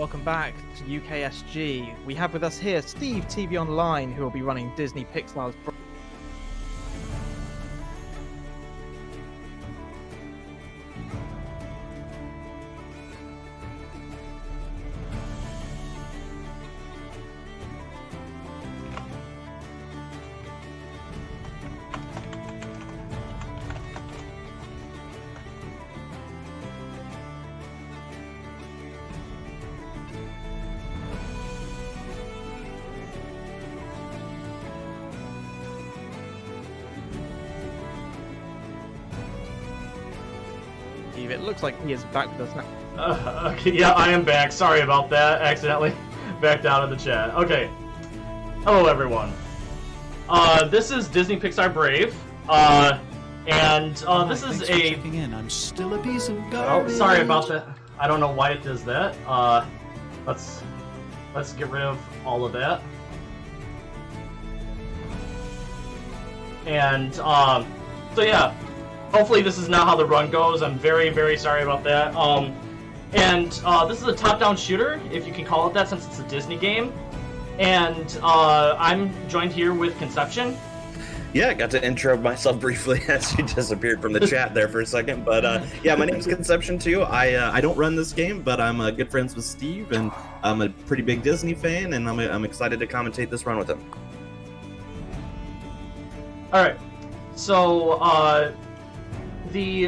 welcome back to UKSG. We have with us here SteveTVOnline, who will be running Disney-Pixar's It looks like he is back with us now. Okay, yeah, I am back. Sorry about that. Accidentally backed out of the chat. Okay. Hello, everyone. This is Disney-Pixar Brave. This is a... In. I'm still a piece of garbage. Oh, sorry about that. I don't know why it does that. Let's get rid of all of that. And, so yeah. Hopefully this is not how the run goes. I'm very, very sorry about that. This is a top-down shooter, if you can call it that, since it's a Disney game. And I'm joined here with Conception. Yeah, I got to intro myself briefly as you disappeared from the chat there for a second. But yeah, my name's Conception too. I don't run this game, but I'm good friends with Steve, and I'm a pretty big Disney fan, and I'm excited to commentate this run with him. All right. So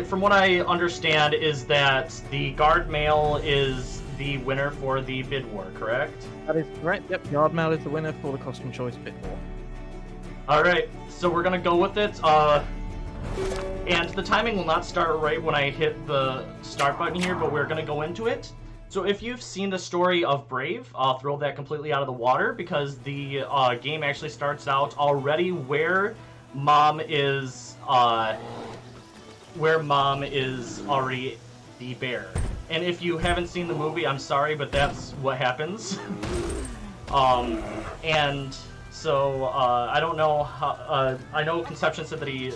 from what I understand is that the guard mail is the winner for the bid war, correct? That is correct. Yep, Yard Mail is the winner for the costume choice bid war. All right, so we're gonna go with it. And the timing will not start right when I hit the start button here, but we're gonna go into it. So if you've seen the story of Brave, I'll throw that completely out of the water because the game actually starts out already where Mom is already the bear. And if you haven't seen the movie, I'm sorry, but that's what happens. And so I don't know how. I know Conception said that he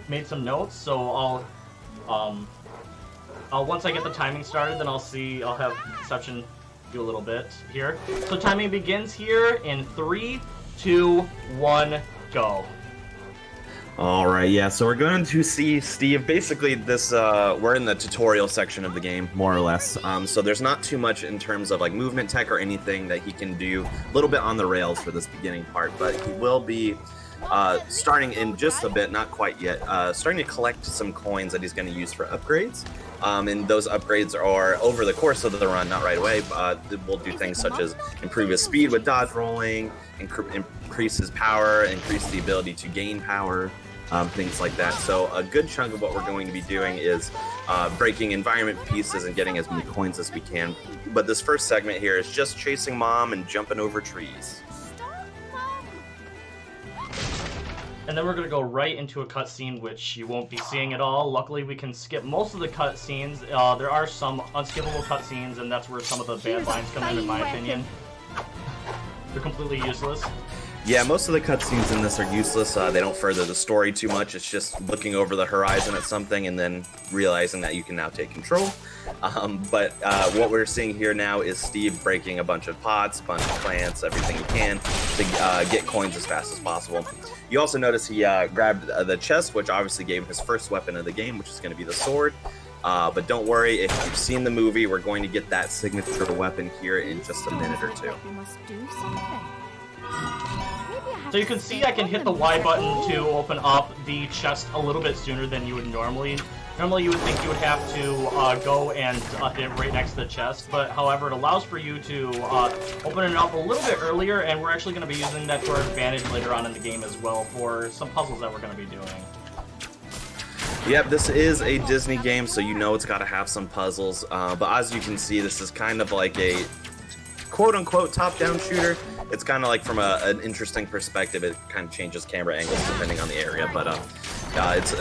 made some notes, so I'll once I get the timing started, then I'll have Conception do a little bit here. So timing begins here in 3, 2, 1, go. All right, yeah, so we're going to see Steve. Basically, we're in the tutorial section of the game, more or less. So there's not too much in terms of like movement tech or anything that he can do. A little bit on the rails for this beginning part, but he will be starting in just a bit, not quite yet, starting to collect some coins that he's going to use for upgrades. And those upgrades are over the course of the run, not right away. We'll do things such as improve his speed with dodge rolling, increase his power, increase the ability to gain power. Things like that. So a good chunk of what we're going to be doing is breaking environment pieces and getting as many coins as we can. But this first segment here is just chasing Mom and jumping over trees. And then we're going to go right into a cutscene, which you won't be seeing at all. Luckily, we can skip most of the cutscenes. There are some unskippable cutscenes, and that's where some of the bad lines come in my opinion. They're completely useless. Yeah, most of the cutscenes in this are useless. They don't further the story too much. It's just looking over the horizon at something and then realizing that you can now take control. But what we're seeing here now is Steve breaking a bunch of pots, a bunch of plants, everything he can to get coins as fast as possible. You also notice he grabbed the chest, which obviously gave him his first weapon of the game, which is going to be the sword. But don't worry, if you've seen the movie, we're going to get that signature weapon here in just a minute or two. So you can see I can hit the Y button to open up the chest a little bit sooner than you would normally. Normally you would think you would have to go and hit it right next to the chest, but however it allows for you to open it up a little bit earlier, and we're actually going to be using that to our advantage later on in the game as well for some puzzles that we're going to be doing. Yep, this is a Disney game, so you know it's got to have some puzzles, but as you can see, this is kind of like a quote-unquote top-down shooter. It's kind of like from an interesting perspective. It kind of changes camera angles depending on the area, but it's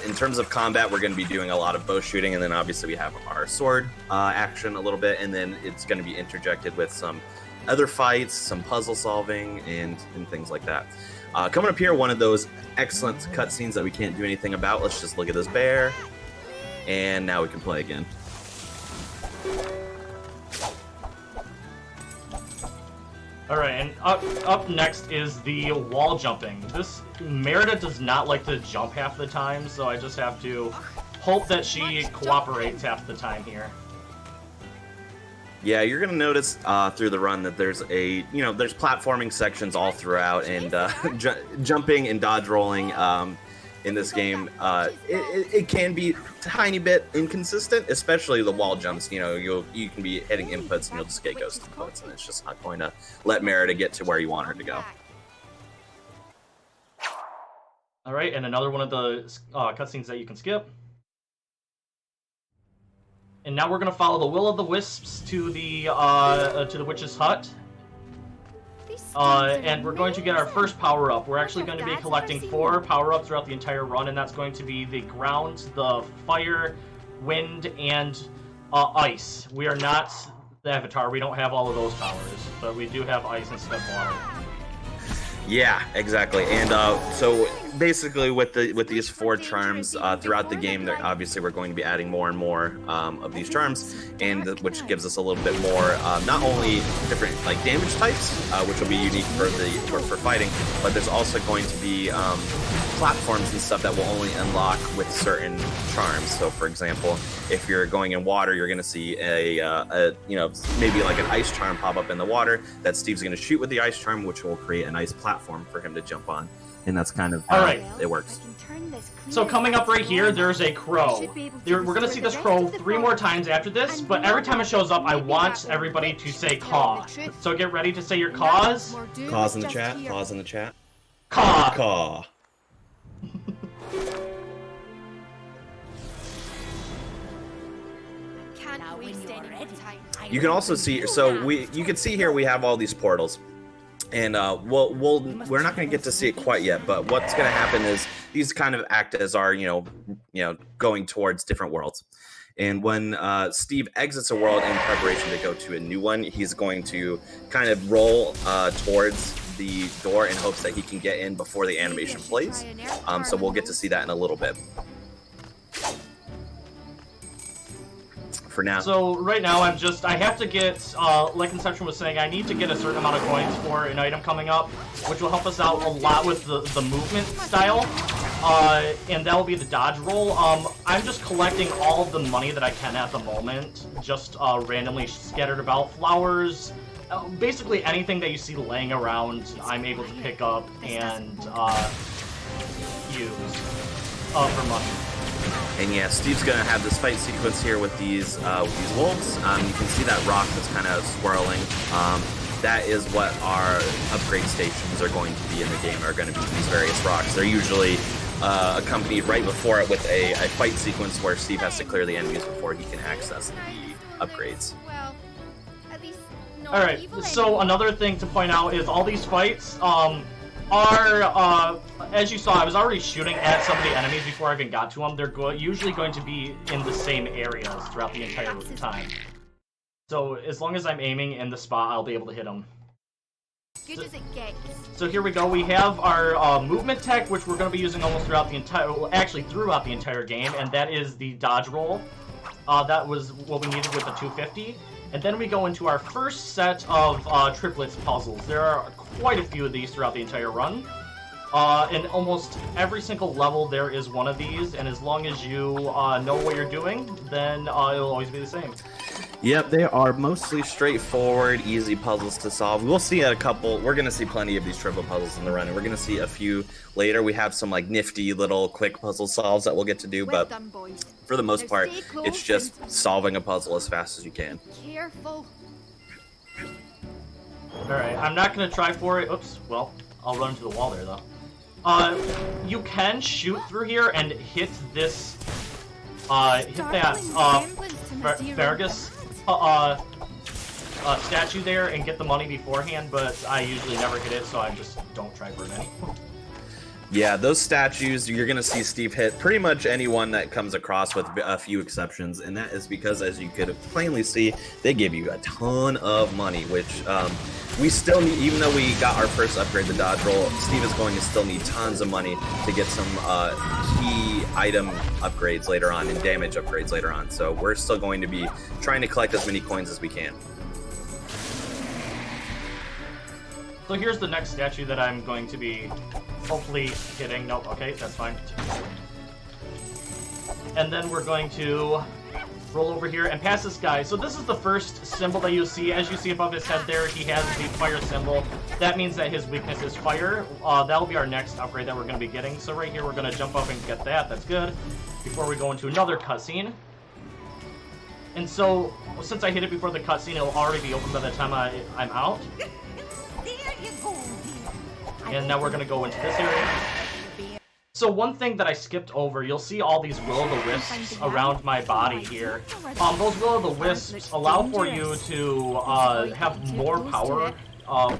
in terms of combat, we're going to be doing a lot of bow shooting, and then obviously we have our sword action a little bit, and then it's going to be interjected with some other fights, some puzzle solving, and things like that. Coming up here, one of those excellent cutscenes that we can't do anything about. Let's just look at this bear, and now we can play again. All right, and up next is the wall jumping. This Merida does not like to jump half the time, so I just have to hope that she cooperates half the time here. Yeah, you're gonna notice through the run that there's there's platforming sections all throughout, and jumping and dodge rolling in this game, it can be a tiny bit inconsistent, especially the wall jumps. You can be hitting inputs and you'll just get ghost inputs, and it's just not going to let Merida get to where you want her to go. All right, and another one of the cutscenes that you can skip. And now we're gonna follow the Will-o'-the-Wisps to the witch's hut. And we're going to get our first power-up. We're actually going to be collecting 4 power-ups throughout the entire run, and that's going to be the ground, the fire, wind, and ice. We are not the Avatar. We don't have all of those powers, but we do have ice instead of water. Yeah, exactly. And so basically with these 4 charms throughout the game, obviously we're going to be adding more and more of these charms, and which gives us a little bit more not only different like damage types, which will be unique for fighting, but there's also going to be platforms and stuff that will only unlock with certain charms. So for example, if you're going in water, you're going to see a maybe like an ice charm pop up in the water that Steve's going to shoot with the ice charm, which will create a nice platform for him to jump on. And that's kind of how it works. So coming up right here, there's a crow. We're going to see this crow 3 more times after this, but every time it shows up, I want everybody to say caw. So get ready to say your caws. Caws in the chat. Caws in the chat. Caw. Caw. You can also see, so you can see here we have all these portals, and we're not going to get to see it quite yet, but what's going to happen is these kind of act as our going towards different worlds. And when Steve exits a world in preparation to go to a new one, he's going to kind of roll towards the door in hopes that he can get in before the animation plays. So we'll get to see that in a little bit. For now. So right now I have to get, like Inception was saying, I need to get a certain amount of coins for an item coming up, which will help us out a lot with the movement style, and that will be the dodge roll. I'm just collecting all of the money that I can at the moment, just randomly scattered about. Flowers, basically anything that you see laying around, I'm able to pick up and use for money. And yeah, Steve's gonna have this fight sequence here with these wolves. You can see that rock that's kind of swirling. That is what our upgrade stations are going to be in the game. Are going to be these various rocks. They're usually accompanied right before it with a fight sequence where Steve has to clear the enemies before he can access the upgrades. Alright, so another thing to point out is all these fights are, as you saw, I was already shooting at some of the enemies before I even got to them. They're usually going to be in the same areas throughout the entire time. So as long as I'm aiming in the spot, I'll be able to hit them. Good as it gets. So here we go. We have our movement tech, which we're going to be using almost throughout the throughout the entire game, and that is the dodge roll. That was what we needed with the 250. And then we go into our first set of triplets puzzles. There are quite a few of these throughout the entire run. In almost every single level there is one of these, and as long as you know what you're doing, then it'll always be the same. Yep, they are mostly straightforward, easy puzzles to solve. We'll see a couple. We're going to see plenty of these triple puzzles in the run, and we're going to see a few later. We have some like nifty little quick puzzle solves that we'll get to do, but for the most part, it's just solving a puzzle as fast as you can. Careful. Alright, I'm not going to try for it. Oops, well, I'll run into the wall there, though. You can shoot through here and hit this, hit that, Fergus, statue there and get the money beforehand, but I usually never hit it, so I just don't try for it anymore. Yeah, those statues, you're going to see Steve hit pretty much anyone that comes across with a few exceptions, and that is because, as you could plainly see, they give you a ton of money, which we still need. Even though we got our first upgrade, the dodge roll, Steve is going to still need tons of money to get some key item upgrades later on and damage upgrades later on, so we're still going to be trying to collect as many coins as we can. So here's the next statue that I'm going to be hopefully hitting. Nope, okay, that's fine. And then we're going to roll over here and pass this guy. So this is the first symbol that you see. As you see above his head there, he has the fire symbol. That means that his weakness is fire. That'll be our next upgrade that we're going to be getting. So right here, we're going to jump up and get that. That's good. Before we go into another cutscene. And so, since I hit it before the cutscene, it'll already be open by the time I'm out. There you go, dear. And now we're going to go into this area. So one thing that I skipped over, you'll see all these will-o'-the-wisps around my body here. Those will-o'-the-wisps allow for you to have more power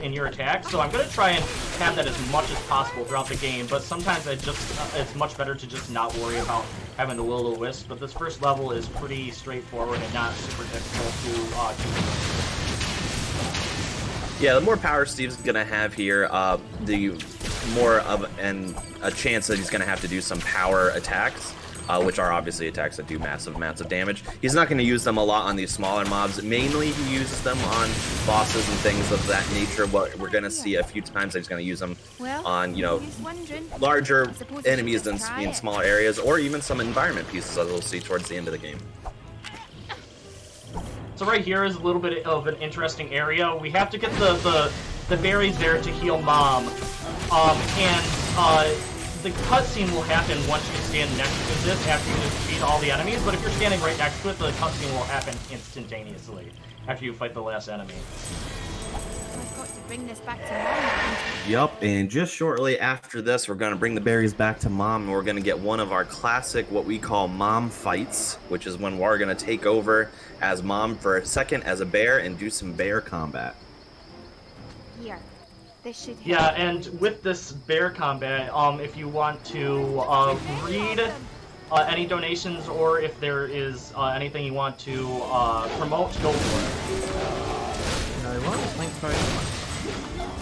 in your attack, so I'm going to try and have that as much as possible throughout the game, but sometimes it's much better to just not worry about having the will-o'-the-wisp, but this first level is pretty straightforward and not super difficult to Yeah, the more power Steve's gonna have here, the more of a chance that he's gonna have to do some power attacks, which are obviously attacks that do massive amounts of damage. He's not gonna use them a lot on these smaller mobs. Mainly, he uses them on bosses and things of that nature. But we're gonna see a few times that he's gonna use them on, you know, larger enemies in smaller areas, or even some environment pieces, as we'll see towards the end of the game. So right here is a little bit of an interesting area. We have to get the berries there to heal Mom. The cutscene will happen once you stand next to this after you defeat all the enemies, but if you're standing right next to it, the cutscene will happen instantaneously after you fight the last enemy. I've got to bring this back to Mom. Yup, and just shortly after this, we're going to bring the berries back to Mom, and we're going to get one of our classic, what we call Mom fights, which is when we're going to take over as Mom for a second as a bear and do some bear combat. Here. This should help. Yeah, and with this bear combat, if you want to read any donations or if there is anything you want to promote, go for it. No worries, thanks very much.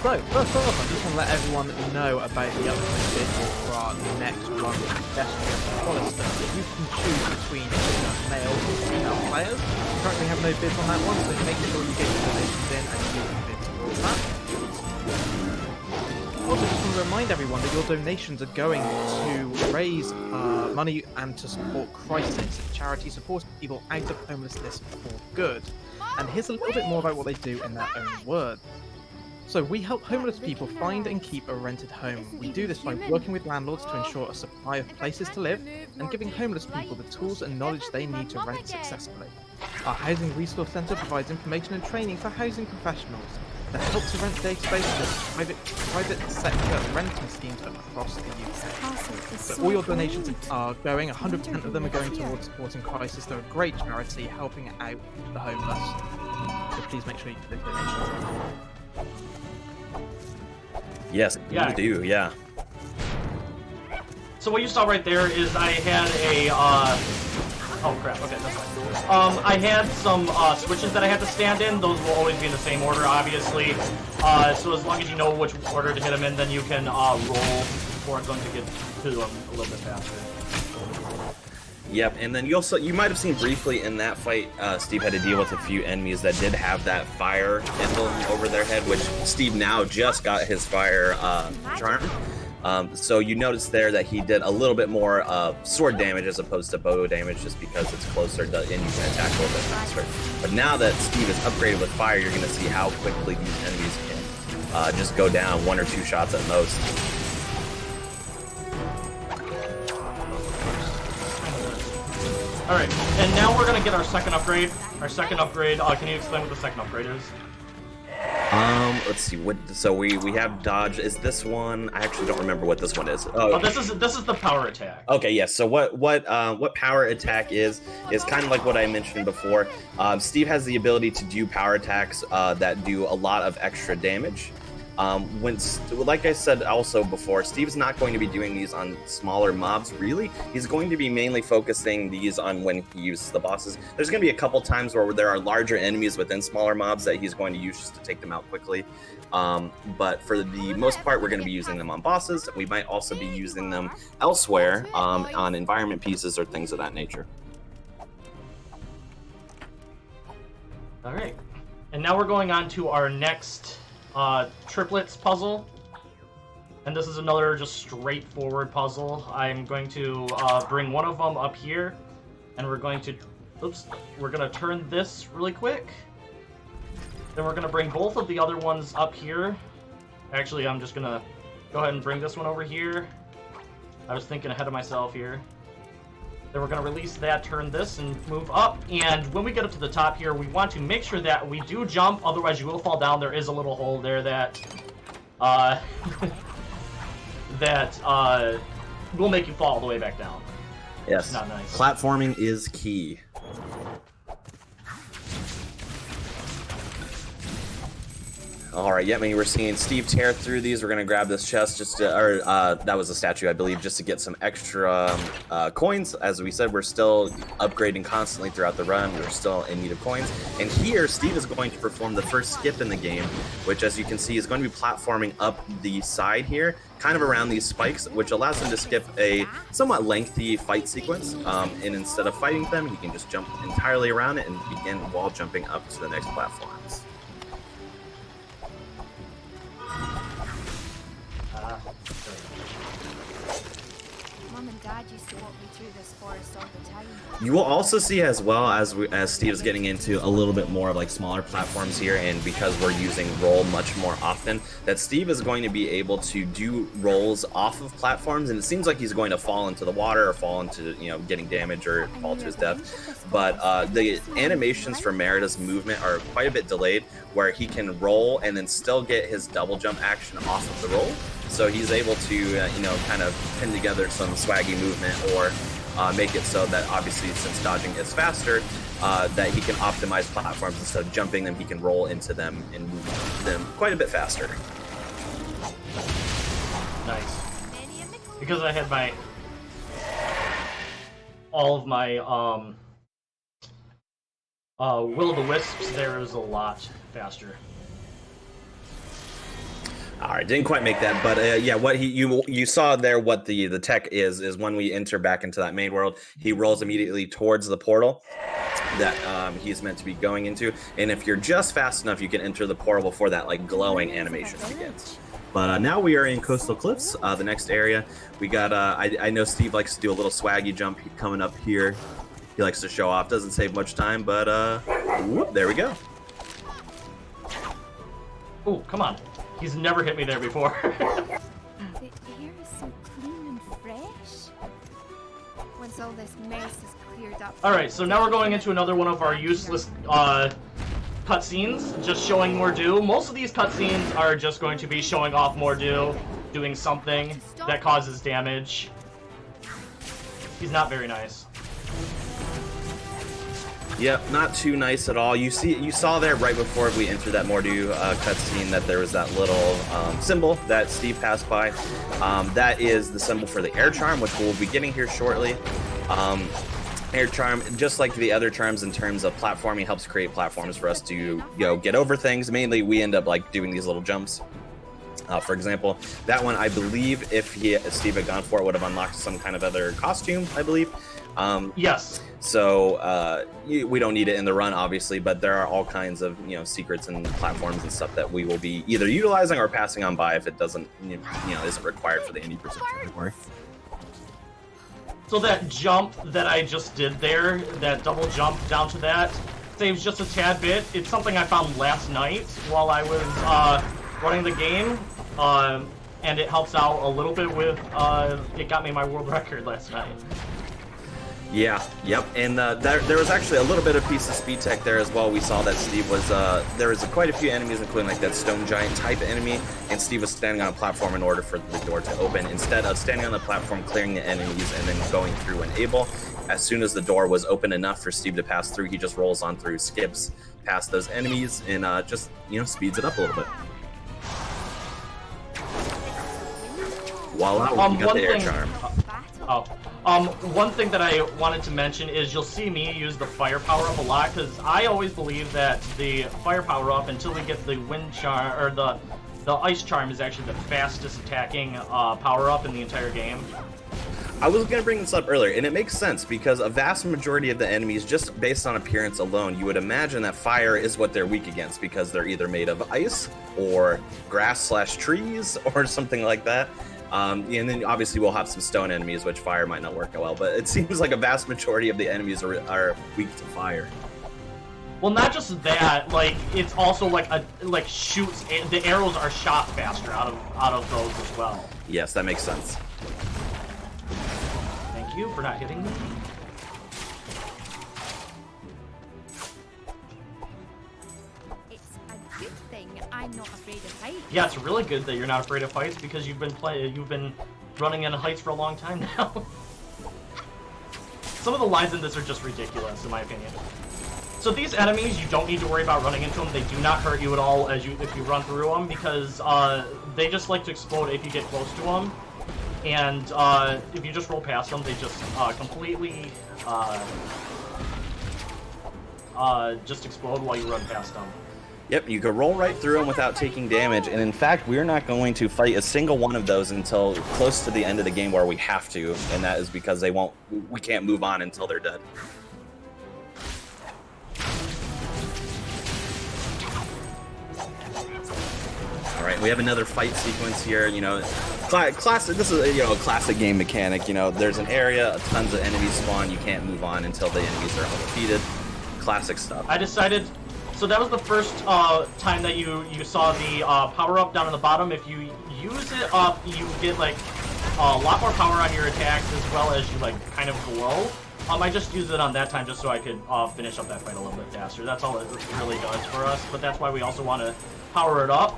So, first off, I just want to let everyone know about the upcoming bid for our next run of Pedestrian Hollister. You can choose between male or female players. We currently have no bids on that one, so make sure you get your donations in and you can bid towards that. Also, just want to remind everyone that your donations are going to raise money and to support Crisis, a charity supporting people out of homelessness for good. And here's a little bit more about what they do in their own words. So we help homeless people find and keep a rented home. We do this by working with landlords to ensure a supply of places to live and giving homeless people the tools and knowledge they need to rent successfully. Our Housing Resource Centre provides information and training for housing professionals that help to rent databases of private sector renting schemes across the UK. So all your donations are going, 100% of them are going towards supporting Crisis. They're a great charity helping out the homeless. So please make sure you do the donations. Yeah. Yes, you do, yeah. So what you saw right there is I had a, oh crap, okay, that's fine. I had some switches that I had to stand in. Those will always be in the same order, obviously. So as long as you know which order to hit them in, then you can roll for them to get to them a little bit faster. Yep, and then you might have seen briefly in that fight, Steve had to deal with a few enemies that did have that fire emblem over their head, which Steve now just got his fire charm. So you notice there that he did a little bit more sword damage as opposed to bow damage, just because it's closer to, and you can attack a little bit faster. But now that Steve is upgraded with fire, you're going to see how quickly these enemies can just go down 1 or 2 shots at most. Alright, and now we're gonna get our second upgrade. Our second upgrade, can you explain what the second upgrade is? Let's see, so we have dodge. Is this one? I actually don't remember what this one is. Oh, this is the power attack. Okay, yes. So what power attack is kind of like what I mentioned before. Steve has the ability to do power attacks that do a lot of extra damage. Like I said also before, Steve's not going to be doing these on smaller mobs, really. He's going to be mainly focusing these on when he uses the bosses. There's going to be a couple times where there are larger enemies within smaller mobs that he's going to use just to take them out quickly. But for the most part, we're going to be using them on bosses. We might also be using them elsewhere on environment pieces or things of that nature. Alright. And now we're going on to our next triplets puzzle. And this is another just straightforward puzzle. I'm going to bring one of them up here, and we're going to, we're going to turn this really quick. Then we're going to bring both of the other ones up here. Actually, I'm just going to go ahead and bring this one over here. I was thinking ahead of myself here. Then we're going to release that, turn this, and move up. And when we get up to the top here, we want to make sure that we do jump, otherwise you will fall down. There is a little hole there that will make you fall all the way back down. Yes. Not nice. Platforming is key. Alright, yeah, I mean, we're seeing Steve tear through these. We're gonna grab this chest just to, that was a statue, I believe, just to get some extra coins. As we said, we're still upgrading constantly throughout the run. We're still in need of coins. And here, Steve is going to perform the first skip in the game, which, as you can see, is going to be platforming up the side here, kind of around these spikes, which allows him to skip a somewhat lengthy fight sequence. And instead of fighting them, he can just jump entirely around it and begin wall jumping up to the next platforms. Mom and Dad used to walk me through this forest all the time. You will also see, as well as Steve's getting into a little bit more of like smaller platforms here, and because we're using roll much more often, that Steve is going to be able to do rolls off of platforms, and it seems like he's going to fall into the water or fall into, you know, getting damage or fall to his death. But the animations for Merida's movement are quite a bit delayed, where he can roll and then still get his double jump action off of the roll. So he's able to, you know, kind of pin together some swaggy movement, or make it so that, obviously, since dodging is faster, that he can optimize platforms. Instead of jumping them, he can roll into them and move them quite a bit faster. Nice. Because I had my all of my Will-o'-the-wisps, there is a lot faster. All right, didn't quite make that, but yeah, what you saw there, what the tech is when we enter back into that main world, he rolls immediately towards the portal that he's meant to be going into, and if you're just fast enough, you can enter the portal before that like glowing animation begins. But now we are in Coastal Cliffs, the next area. We got, I know Steve likes to do a little swaggy jump coming up here. He likes to show off, doesn't save much time, but whoop, there we go. Ooh, come on. He's never hit me there before. The air is so clean and fresh. Once all this mess is cleared up. Alright, so now we're going into another one of our useless cutscenes, just showing Mordew. Most of these cutscenes are just going to be showing off Mordew doing something that causes damage. He's not very nice. Yep, not too nice at all. You saw there right before we entered that Mordew cutscene that there was that little symbol that Steve passed by. That is the symbol for the air charm, which we'll be getting here shortly. Air charm, just like the other charms in terms of platforming, helps create platforms for us to, you know, get over things. Mainly, we end up like doing these little jumps. For example, that one, I believe, if Steve had gone for it, would have unlocked some kind of other costume, I believe. Yes. So we don't need it in the run, obviously, but there are all kinds of, you know, secrets and platforms and stuff that we will be either utilizing or passing on by if it doesn't, you know, isn't required for the 80% category. So that jump that I just did there, that double jump down to that, saves just a tad bit. It's something I found last night while I was running the game, and it helps out a little bit with, it got me my world record last night. Yeah, yep, and there was actually a little bit of piece of speed tech there as well. We saw that Steve was, there was quite a few enemies, including like that stone giant type enemy, and Steve was standing on a platform in order for the door to open. Instead of standing on the platform, clearing the enemies, and then going through when able, as soon as the door was open enough for Steve to pass through, he just rolls on through, skips past those enemies, and just, you know, speeds it up a little bit. Voila, we got the air charm. One thing that I wanted to mention is you'll see me use the fire power up a lot, because I always believe that the fire power up until we get the wind charm, or the ice charm, is actually the fastest attacking power up in the entire game. I was going to bring this up earlier, and it makes sense because a vast majority of the enemies, just based on appearance alone, you would imagine that fire is what they're weak against because they're either made of ice or grass/trees or something like that. And then obviously we'll have some stone enemies, which fire might not work well, but it seems like a vast majority of the enemies are weak to fire. Well, not just that, like, it's also like shoots, the arrows are shot faster out of those as well. Yes, that makes sense. Thank you for not hitting me. It's a good thing I'm not afraid of heights. Yeah, it's really good that you're not afraid of heights because you've been running in heights for a long time now. Some of the lines in this are just ridiculous, in my opinion. So these enemies, you don't need to worry about running into them. They do not hurt you at all if you run through them because they just like to explode if you get close to them. And if you just roll past them, they just completely just explode while you run past them. Yep, you can roll right through them without taking damage, and in fact, we're not going to fight a single one of those until close to the end of the game where we have to, and that is because we can't move on until they're dead. All right, we have another fight sequence here. You know, classic. This is a classic game mechanic. You know, there's an area, tons of enemies spawn. You can't move on until the enemies are all defeated. Classic stuff. I decided. So that was the first time that you saw the power up down on the bottom. If you use it up, you get like a lot more power on your attacks as well as you like kind of glow. I just used it on that time just so I could finish up that fight a little bit faster. That's all it really does for us. But that's why we also want to power it up.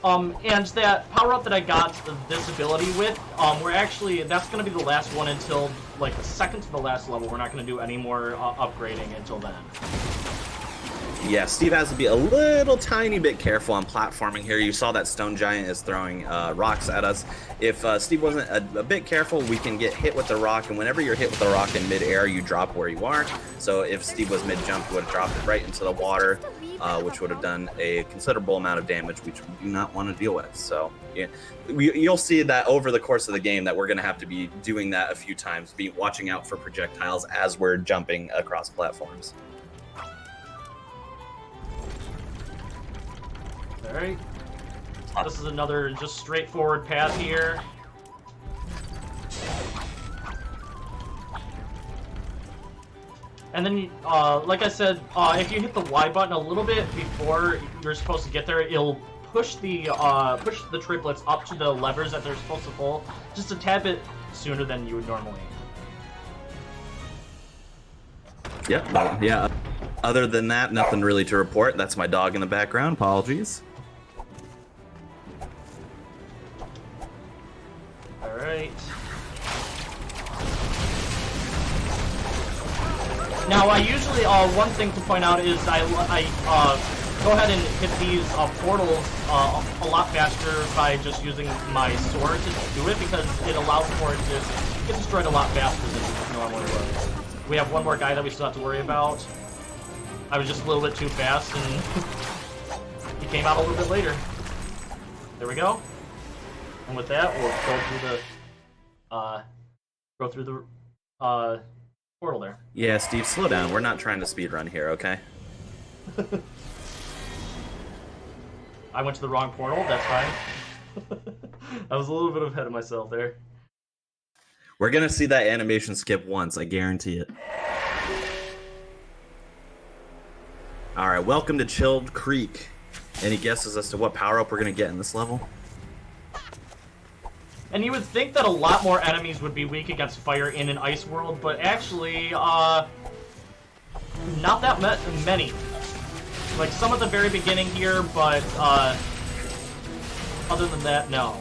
And that power-up that I got this ability with, that's going to be the last one until, like, the second to the last level. We're not going to do any more upgrading until then. Yeah, Steve has to be a little tiny bit careful on platforming here. You saw that stone giant is throwing rocks at us. If Steve wasn't a bit careful, we can get hit with the rock, and whenever you're hit with the rock in mid-air, you drop where you are. So if Steve was mid-jump, he would have dropped it right into the water, which would have done a considerable amount of damage, which we do not want to deal with. So yeah, you'll see that over the course of the game that we're going to have to be doing that a few times, watching out for projectiles as we're jumping across platforms. Alright. This is another just straightforward path here. And then, like I said, if you hit the Y button a little bit before you're supposed to get there, it'll push the triplets up to the levers that they're supposed to pull just a tad bit sooner than you would normally. Yep. Yeah. Other than that, nothing really to report. That's my dog in the background. Apologies. Alright. Now, I usually, one thing to point out is I go ahead and hit these portals a lot faster by just using my sword to do it because it allows for it to get destroyed a lot faster than it normally would. We have one more guy that we still have to worry about. I was just a little bit too fast and he came out a little bit later. There we go. And with that, we'll go through the portal there. Yeah, Steve, slow down. We're not trying to speedrun here, okay? I went to the wrong portal, that's fine. I was a little bit ahead of myself there. We're gonna see that animation skip once, I guarantee it. Alright, welcome to Chilled Creek. Any guesses as to what power-up we're gonna get in this level? And you would think that a lot more enemies would be weak against fire in an ice world, but actually, not that many. Like, some at the very beginning here, but, other than that, no.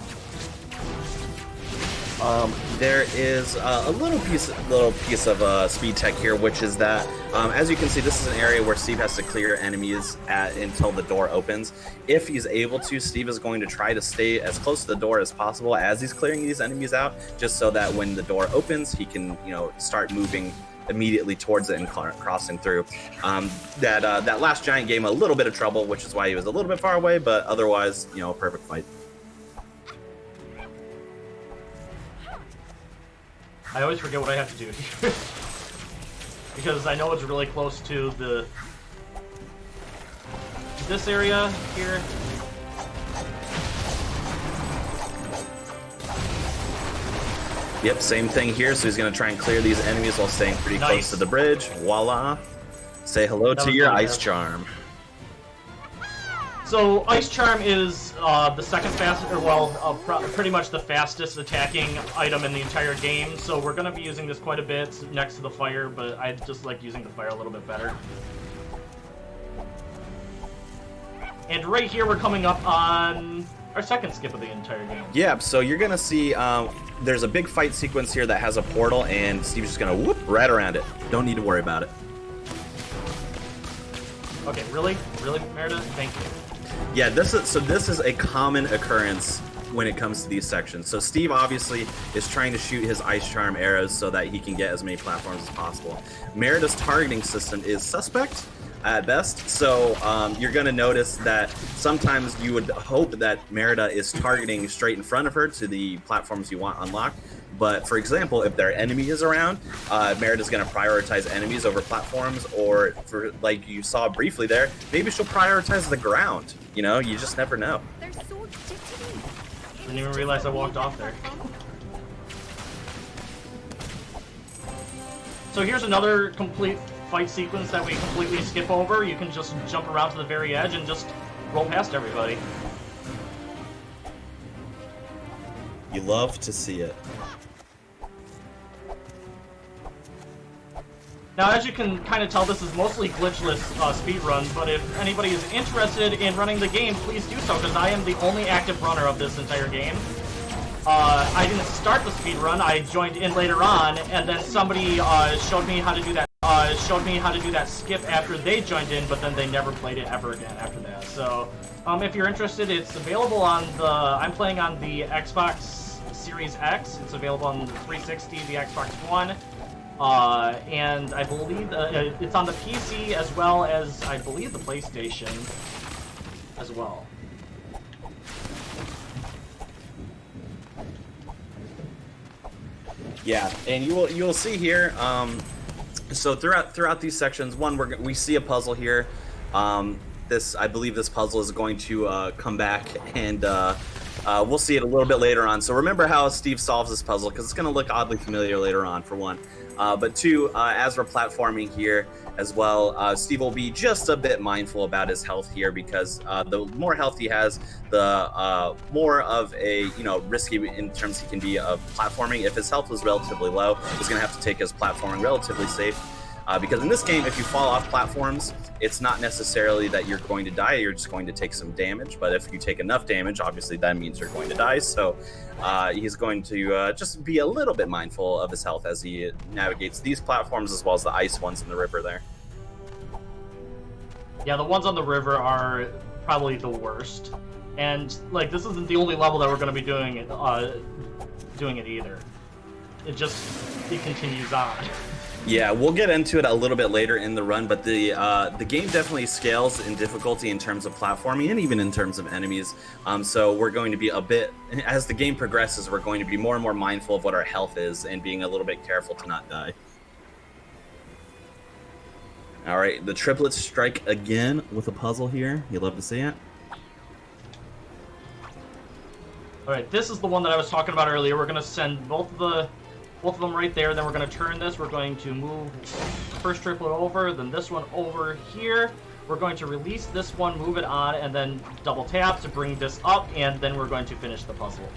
There is a little piece of speed tech here, which is that, as you can see, this is an area where Steve has to clear enemies until the door opens. If he's able to, Steve is going to try to stay as close to the door as possible as he's clearing these enemies out, just so that when the door opens, he can, start moving immediately towards it and crossing through. That last giant gave him a little bit of trouble, which is why he was a little bit far away, but otherwise, perfect fight. I always forget what I have to do here. Because I know it's really close to this area here. Yep, same thing here. So he's going to try and clear these enemies while staying pretty close to the bridge. Voila. Say hello to your ice charm. So Ice Charm is the second fastest, or well, pretty much the fastest attacking item in the entire game. So we're going to be using this quite a bit next to the fire, but I just like using the fire a little bit better. And right here we're coming up on our second skip of the entire game. Yeah, so you're going to see there's a big fight sequence here that has a portal, and Steve's just going to whoop right around it. Don't need to worry about it. Okay, really? Really, Merida? Thank you. Yeah, this is a common occurrence when it comes to these sections. So Steve obviously is trying to shoot his Ice Charm arrows so that he can get as many platforms as possible. Merida's targeting system is suspect at best, so you're going to notice that sometimes you would hope that Merida is targeting straight in front of her to the platforms you want unlocked. But for example, if there are enemies around, Merida's going to prioritize enemies over platforms, or for like you saw briefly there, maybe she'll prioritize the ground. You know, you just never know. They're so jittery. Didn't even realize I walked off there. So here's another complete fight sequence that we completely skip over. You can just jump around to the very edge and just roll past everybody. You love to see it. Now, as you can kind of tell, this is mostly glitchless speedrun, but if anybody is interested in running the game, please do so, because I am the only active runner of this entire game. I didn't start the speedrun, I joined in later on, and then somebody showed me how to do that skip after they joined in, but then they never played it ever again after that. So, if you're interested, it's available on I'm playing on the Xbox Series X, it's available on the 360, the Xbox One, and I believe it's on the PC as well as, I believe, the PlayStation as well. Yeah, and you'll see here. So throughout these sections, we see a puzzle here. I believe this puzzle is going to come back, and we'll see it a little bit later on. So remember how Steve solves this puzzle, because it's going to look oddly familiar later on, for one. But two, as we're platforming here as well, Steve will be just a bit mindful about his health here, because the more health he has, the more of a risky in terms he can be of platforming. If his health was relatively low, he's going to have to take his platforming relatively safe. Because in this game, if you fall off platforms, it's not necessarily that you're going to die, you're just going to take some damage. But if you take enough damage, obviously that means you're going to die. So he's going to just be a little bit mindful of his health as he navigates these platforms, as well as the ice ones in the river there. Yeah, the ones on the river are probably the worst. And, like, this isn't the only level that we're going to be doing it either. It continues on. Yeah, we'll get into it a little bit later in the run, but the game definitely scales in difficulty in terms of platforming and even in terms of enemies. So we're going to be as the game progresses, we're going to be more and more mindful of what our health is and being a little bit careful to not die. All right, the triplets strike again with a puzzle here. You love to see it. All right, this is the one that I was talking about earlier. We're going to send both of them right there, then we're going to turn this. We're going to move the first triplet over, then this one over here. We're going to release this one, move it on, and then double tap to bring this up, and then we're going to finish the puzzle.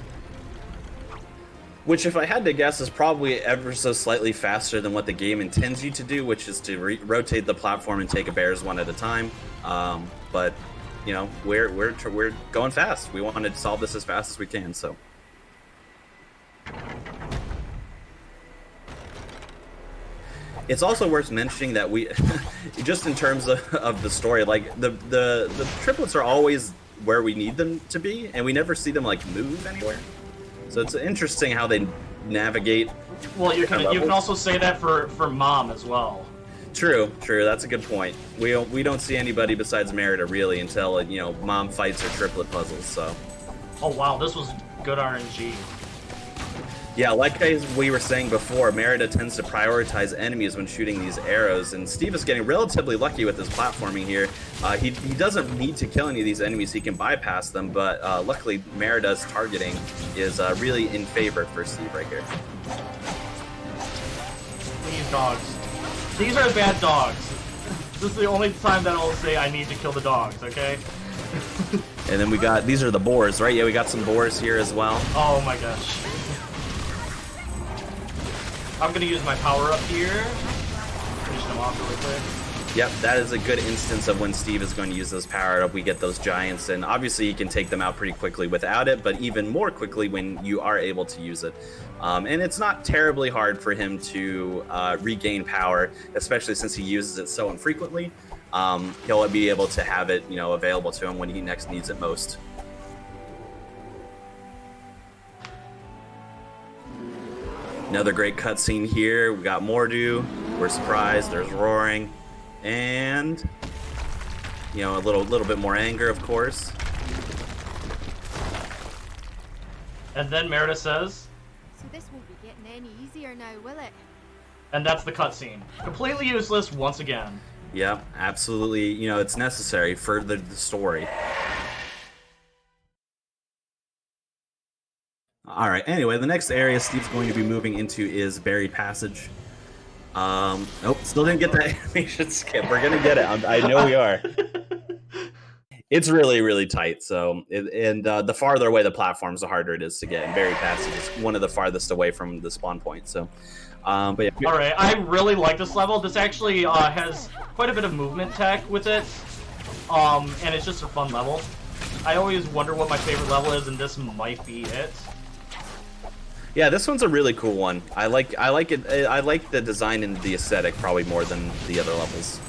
Which, if I had to guess, is probably ever so slightly faster than what the game intends you to do, which is to rotate the platform and take a bears one at a time. But, we're going fast. We wanted to solve this as fast as we can, so... It's also worth mentioning that we, just in terms of the story, like the triplets are always where we need them to be, and we never see them like move anywhere. So it's interesting how they navigate. Well, you can also say that for Mom as well. True. That's a good point. We don't see anybody besides Merida really until Mom fights her triplet puzzles. So. Oh wow, this was good RNG. Yeah, like we were saying before, Merida tends to prioritize enemies when shooting these arrows, and Steve is getting relatively lucky with his platforming here. He doesn't need to kill any of these enemies, he can bypass them, but luckily Merida's targeting is really in favor for Steve right here. These dogs. These are bad dogs. This is the only time that I'll say I need to kill the dogs, okay? And then we got, these are the boars, right? Yeah, we got some boars here as well. Oh my gosh. I'm gonna use my power up here. Finish them off really quick. Yep, that is a good instance of when Steve is going to use those power up. We get those giants, and obviously you can take them out pretty quickly without it, but even more quickly when you are able to use it. And it's not terribly hard for him to regain power, especially since he uses it so infrequently. He'll be able to have it, available to him when he next needs it most. Another great cutscene here. We got Mordu. We're surprised. There's roaring, and a little bit more anger, of course. And then Merida says, So this won't be getting any easier now, will it? and that's the cutscene. Completely useless once again. Yeah, absolutely. It's necessary for the story. All right. Anyway, the next area Steve's going to be moving into is Buried Passage. Nope, still didn't get that animation skip. We're gonna get it. I know we are. It's really, really tight. So, the farther away the platforms, the harder it is to get. And Buried Passage is one of the farthest away from the spawn point. So, but yeah. All right, I really like this level. This actually has quite a bit of movement tech with it, and it's just a fun level. I always wonder what my favorite level is, and this might be it. Yeah, this one's a really cool one. I like it. I like the design and the aesthetic probably more than the other levels.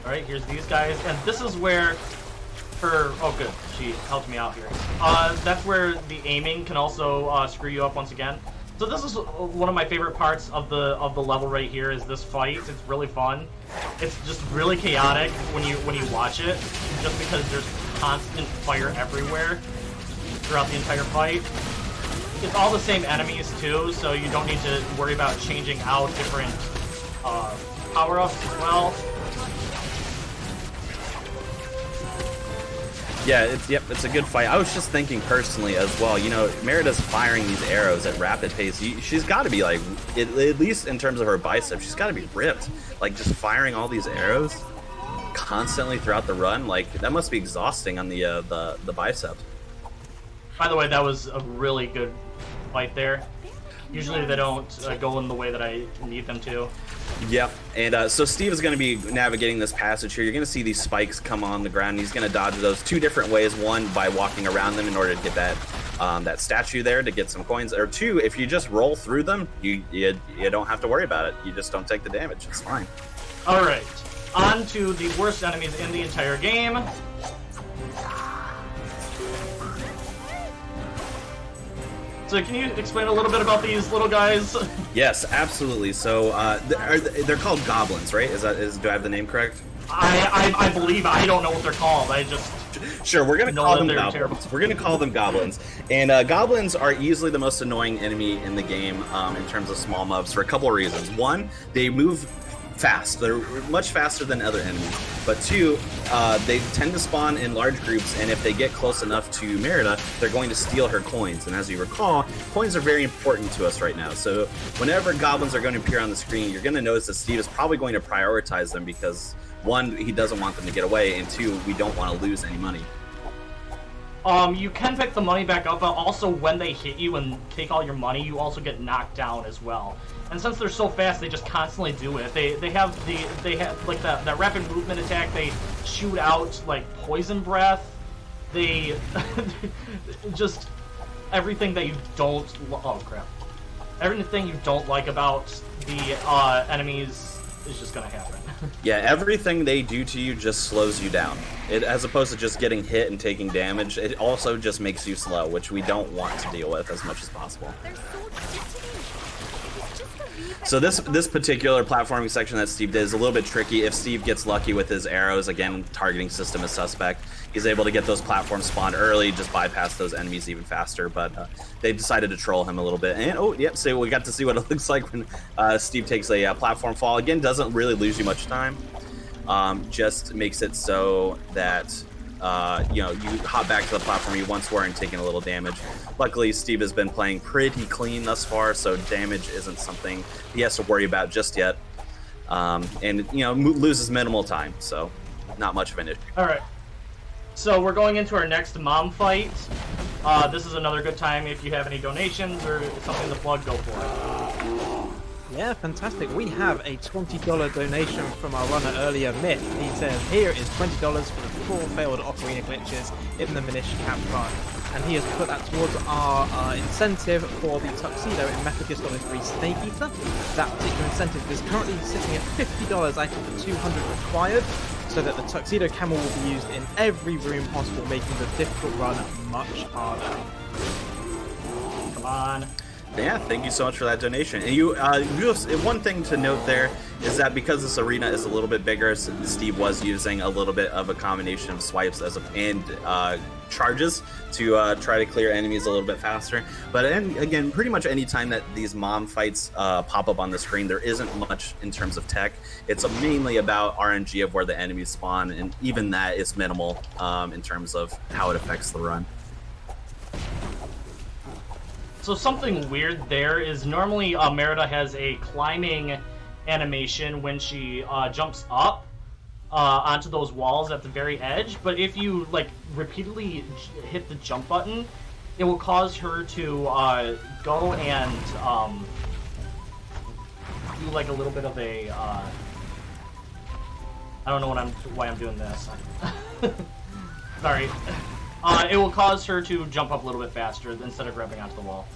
All right, here's these guys, and this is where oh good, she helped me out here. That's where the aiming can also screw you up once again. So this is one of my favorite parts of the level right here is this fight. It's really fun. It's just really chaotic when you watch it, just because there's constant fire everywhere throughout the entire fight. It's all the same enemies too, so you don't need to worry about changing out different power-ups as well. Yeah, it's a good fight. I was just thinking personally as well, Merida's firing these arrows at rapid pace. She's got to be like, at least in terms of her biceps, she's got to be ripped. Like just firing all these arrows constantly throughout the run, like that must be exhausting on the bicep. By the way, that was a really good fight there. Usually they don't go in the way that I need them to. Yep, and so Steve is going to be navigating this passage here. You're going to see these spikes come on the ground. He's going to dodge those two different ways. One, by walking around them in order to get that statue there to get some coins. Or two, if you just roll through them, you don't have to worry about it. You just don't take the damage. It's fine. All right, on to the worst enemies in the entire game. So can you explain a little bit about these little guys? Yes, absolutely. So they're called goblins, right? Do I have the name correct? I believe. I don't know what they're called. I just sure. We're gonna call them goblins. Terrible. We're gonna call them goblins. And goblins are easily the most annoying enemy in the game in terms of small mobs for a couple of reasons. One, they move fast. They're much faster than other enemies. But two, they tend to spawn in large groups, and if they get close enough to Merida, they're going to steal her coins. And as you recall, coins are very important to us right now. So whenever goblins are going to appear on the screen, you're going to notice that Steve is probably going to prioritize them because, one, he doesn't want them to get away, and two, we don't want to lose any money. You can pick the money back up, but also when they hit you and take all your money, you also get knocked down as well. And since they're so fast, they just constantly do it. They have like that rapid movement attack. They shoot out like poison breath. They just everything that you don't. Oh crap! Everything you don't like about the enemies is just gonna happen. Yeah, everything they do to you just slows you down. As opposed to just getting hit and taking damage, it also just makes you slow, which we don't want to deal with as much as possible. They're so jittery. If it's just a So this particular platforming section that Steve did is a little bit tricky. If Steve gets lucky with his arrows, again, targeting system is suspect. He's able to get those platforms spawned early, just bypass those enemies even faster. But they decided to troll him a little bit. And oh, yep. So we got to see what it looks like when Steve takes a platform fall. Again, doesn't really lose you much time. Just makes it so that you know, you hop back to the platform you once were and taking a little damage. Luckily, Steve has been playing pretty clean thus far, so damage isn't something he has to worry about just yet. And, you know, loses minimal time, so not much of an issue. All right. So we're going into our next mom fight. This is another good time if you have any donations or something to plug, go for it. Yeah, fantastic. We have a $20 donation from our runner earlier, Myth. He says, here is $20 for the 4 failed ocarina glitches in the Minish Cap run. And he has put that towards our incentive for the tuxedo in Metal Gear Solid 3 Snake Eater. That particular incentive is currently sitting at $50 out of the 200 required, so that the tuxedo camel will be used in every room possible, making the difficult run much harder. Come on. Yeah, thank you so much for that donation. And you just, one thing to note there is that because this arena is a little bit bigger, so Steve was using a little bit of a combination of swipes and charges to try to clear enemies a little bit faster. But again, pretty much any time that these mom fights pop up on the screen, there isn't much in terms of tech. It's mainly about RNG of where the enemies spawn, and even that is minimal in terms of how it affects the run. So something weird there is normally Merida has a climbing animation when she jumps up onto those walls at the very edge, but if you like repeatedly hit the jump button, it will cause her to go and do like a little bit of a I don't know why I'm doing this. Sorry. It will cause her to jump up a little bit faster instead of grabbing onto the wall.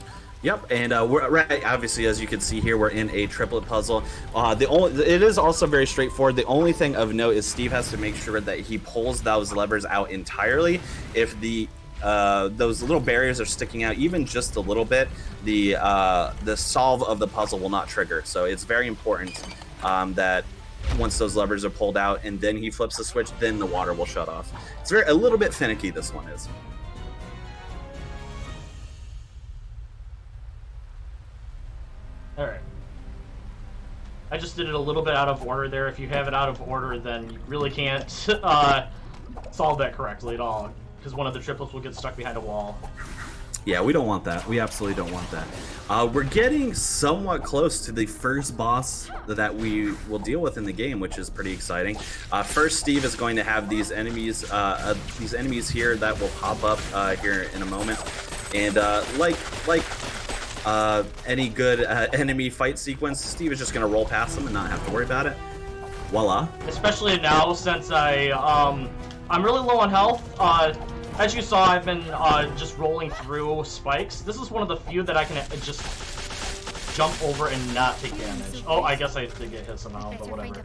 Yep, and we're right. Obviously, as you can see here, we're in a triplet puzzle. It is also very straightforward. The only thing of note is Steve has to make sure that he pulls those levers out entirely. If those little barriers are sticking out even just a little bit, the solve of the puzzle will not trigger. So it's very important that once those levers are pulled out and then he flips the switch, then the water will shut off. It's a little bit finicky, this one is. Alright. I just did it a little bit out of order there. If you have it out of order, then you really can't solve that correctly at all, because one of the triplets will get stuck behind a wall. Yeah, we don't want that. We absolutely don't want that. We're getting somewhat close to the first boss that we will deal with in the game, which is pretty exciting. First, Steve is going to have these enemies here that will pop up here in a moment, and like any good enemy fight sequence, Steve is just going to roll past them and not have to worry about it. Voila. Especially now, since I'm really low on health. As you saw, I've been just rolling through spikes. This is one of the few that I can just jump over and not take damage. Oh, I guess I did get hit somehow, but whatever.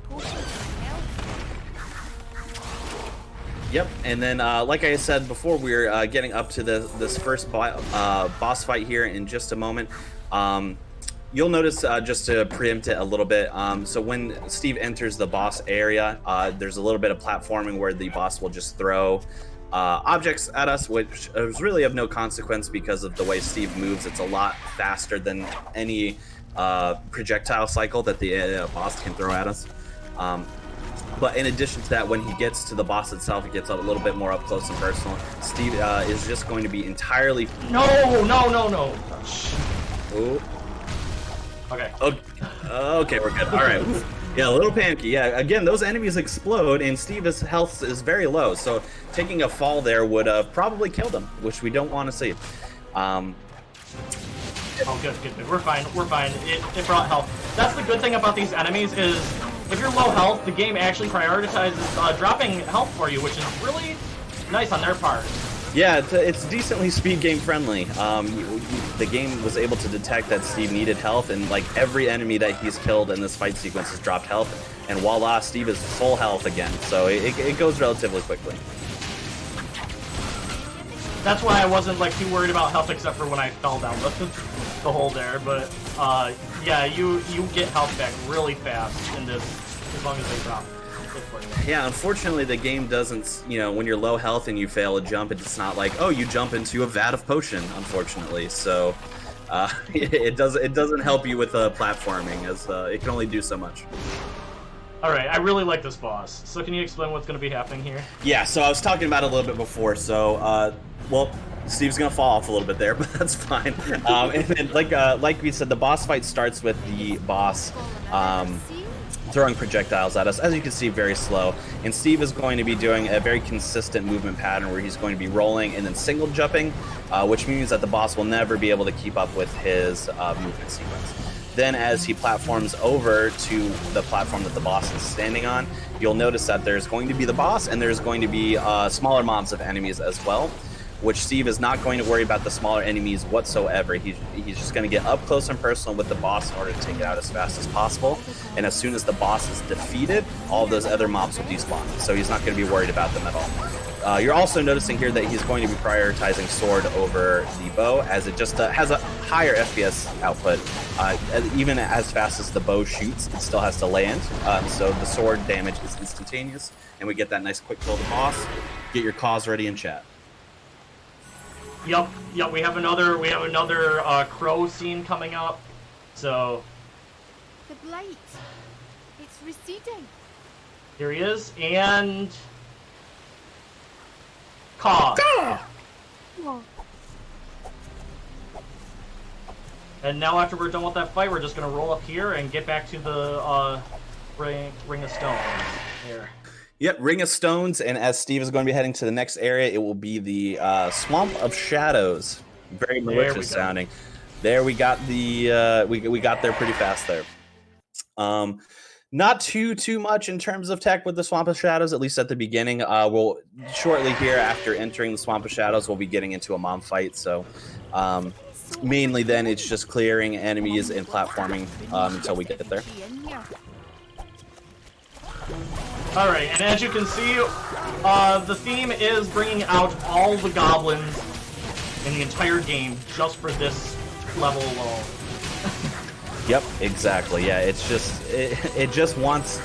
Yep, and then like I said before, we're getting up to this first boss fight here in just a moment. You'll notice, just to preempt it a little bit, so when Steve enters the boss area, there's a little bit of platforming where the boss will just throw objects at us, which is really of no consequence because of the way Steve moves. It's a lot faster than any projectile cycle that the boss can throw at us. But in addition to that, when he gets to the boss itself, it gets a little bit more up close and personal. Steve is just going to be entirely... No! Ooh. Okay. Okay, we're good. All right. Yeah, a little panicky. Yeah, again, those enemies explode, and Steve's health is very low, so taking a fall there would have probably killed him, which we don't want to see. Oh, good. We're fine. It brought health. That's the good thing about these enemies is if you're low health, the game actually prioritizes dropping health for you, which is really nice on their part. Yeah, it's decently speed game friendly. The game was able to detect that Steve needed health, and like every enemy that he's killed in this fight sequence has dropped health, and voila, Steve is full health again. So it goes relatively quickly. That's why I wasn't like too worried about health, except for when I fell down the hole there. But yeah, you get health back really fast in this, as long as they drop it for you. Yeah, unfortunately, the game doesn't, you know, when you're low health and you fail a jump, it's not like, oh, you jump into a vat of potion, unfortunately. So it doesn't help you with platforming, as it can only do so much. Alright, I really like this boss. So can you explain what's going to be happening here? Yeah, so I was talking about it a little bit before, so, well, Steve's gonna fall off a little bit there, but that's fine. And then, like we said, the boss fight starts with the boss throwing projectiles at us. As you can see, very slow. And Steve is going to be doing a very consistent movement pattern where he's going to be rolling and then single jumping, which means that the boss will never be able to keep up with his movement sequence. Then as he platforms over to the platform that the boss is standing on, you'll notice that there's going to be the boss and there's going to be smaller mobs of enemies as well, which Steve is not going to worry about the smaller enemies whatsoever. He's just going to get up close and personal with the boss in order to take it out as fast as possible. And as soon as the boss is defeated, all of those other mobs will despawn. So he's not going to be worried about them at all. You're also noticing here that he's going to be prioritizing sword over the bow, as it just has a higher FPS output. Even as fast as the bow shoots, it still has to land. So the sword damage is instantaneous, and we get that nice quick kill of the boss. Get your cause ready in chat. Yup, we have another crow scene coming up. So The blight. It's receding. here he is, and Caw. Oh, And now after we're done with that fight, we're just gonna roll up here and get back to the ring of stones here. Yep, Ring of Stones, and as Steve is going to be heading to the next area, it will be the Swamp of Shadows. Very malicious sounding. There we got the we got there pretty fast there. Not too much in terms of tech with the Swamp of Shadows, at least at the beginning. We'll shortly here after entering the Swamp of Shadows, we'll be getting into a mom fight. So mainly then it's just clearing enemies and platforming until we get there. Alright, and as you can see, the theme is bringing out all the goblins in the entire game just for this level alone. Yep, exactly. Yeah, it's just it just wants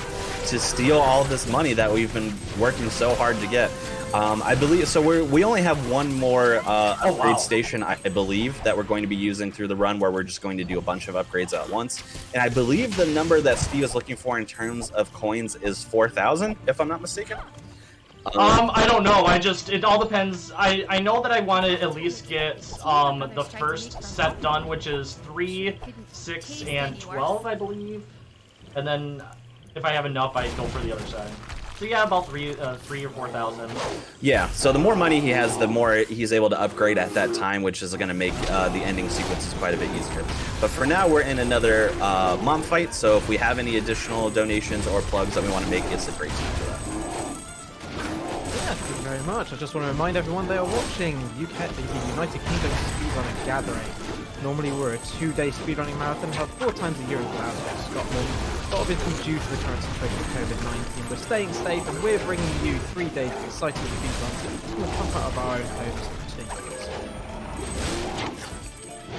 to steal all of this money that we've been working so hard to get. I believe so. We only have one more upgrade station, I believe, that we're going to be using through the run, where we're just going to do a bunch of upgrades at once. And I believe the number that Steve is looking for in terms of coins is 4,000, if I'm not mistaken. I don't know. It all depends. I know that I want to at least get the first set done, which is 3, 6, and 12, I believe. And then if I have enough, I go for the other side. So yeah, about 3 or 4,000. Yeah. So the more money he has, the more he's able to upgrade at that time, which is going to make the ending sequences quite a bit easier. But for now, we're in another mom fight. So if we have any additional donations or plugs that we want to make, it's a great time for that. Thank you very much. I just want to remind everyone they are watching the United Kingdom Speedrunning Gathering. Normally we're a 2-day speedrunning marathon held 4 times a year in Glasgow, Scotland. But obviously due to the current situation of COVID-19, we're staying safe and we're bringing you 3 days of exciting speedruns from the comfort of our own homes and continues.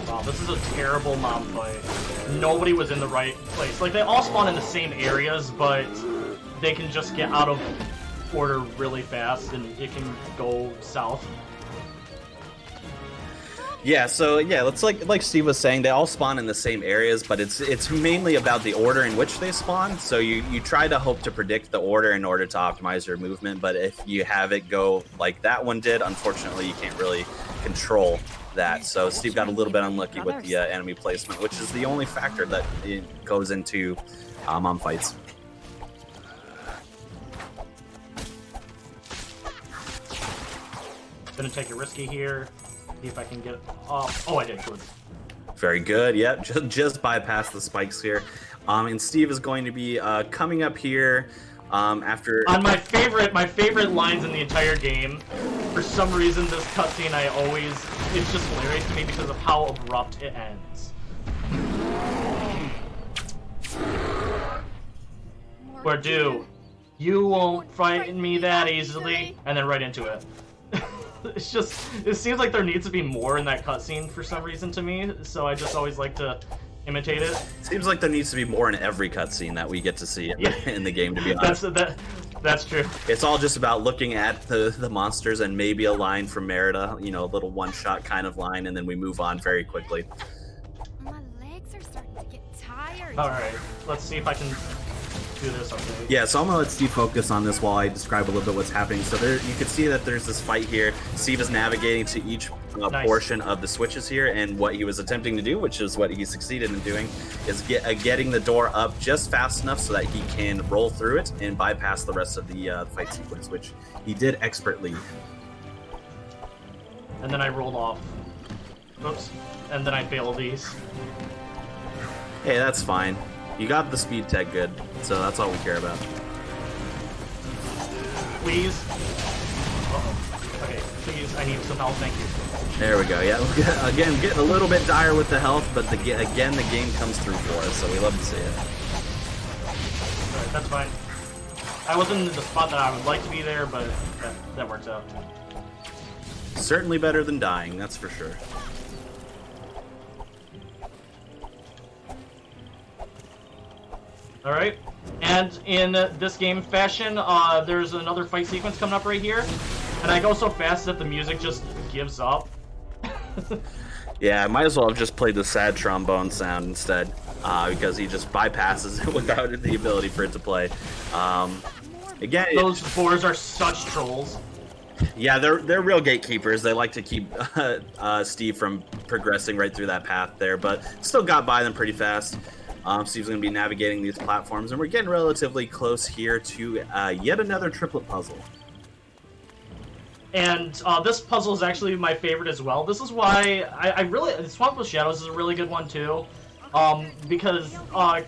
Wow, this is a terrible mom fight. Nobody was in the right place. Like, they all spawn in the same areas, but they can just get out of order really fast and it can go south. Yeah, so yeah, it's like Steve was saying, they all spawn in the same areas, but it's mainly about the order in which they spawn. So you try to hope to predict the order in order to optimize your movement, but if you have it go like that one did, unfortunately you can't really control that. So Steve got a little bit unlucky with the enemy placement, which is the only factor that goes into mom fights. Gonna take a risky here. See if I can get it off. Oh, I did. Good. Very good. Yep, just bypass the spikes here. And Steve is going to be coming up here after. On my favorite lines in the entire game. For some reason, this cutscene it's just hilarious to me because of how abrupt it ends. Bordeaux, you won't frighten me that easily, and then right into it. It seems like there needs to be more in that cutscene for some reason to me, so I just always like to imitate it. Seems like there needs to be more in every cutscene that we get to see in the game, to be honest. That's true. It's all just about looking at the monsters and maybe a line from Merida, you know, a little one-shot kind of line, and then we move on very quickly. My legs are starting to get tired. Alright, let's see if I can do this okay. Yeah, so I'm gonna let Steve focus on this while I describe a little bit what's happening. So there, you can see that there's this fight here. Steve is navigating to each Nice. portion of the switches here, and what he was attempting to do, which is what he succeeded in doing, is getting the door up just fast enough so that he can roll through it and bypass the rest of the fight sequence, which he did expertly. And then I rolled off. Oops. And then I failed these. Hey, that's fine. You got the speed tech good, so that's all we care about. Please. Uh-oh. Okay, please, I need some help, thank you. There we go. Yeah, again, getting a little bit dire with the health, but again, the game comes through for us, so we love to see it. Alright, that's fine. I wasn't in the spot that I would like to be there, but that works out. Certainly better than dying, that's for sure. Alright, and in this game fashion, there's another fight sequence coming up right here, and I go so fast that the music just gives up. Yeah, I might as well have just played the sad trombone sound instead, because he just bypasses it without the ability for it to play. Again, Those boars are such trolls. yeah, they're real gatekeepers. They like to keep Steve from progressing right through that path there, but still got by them pretty fast. Steve's going to be navigating these platforms, and we're getting relatively close here to yet another triplet puzzle. And this puzzle is actually my favorite as well. This is why I really... Swamp with Shadows is a really good one too. Because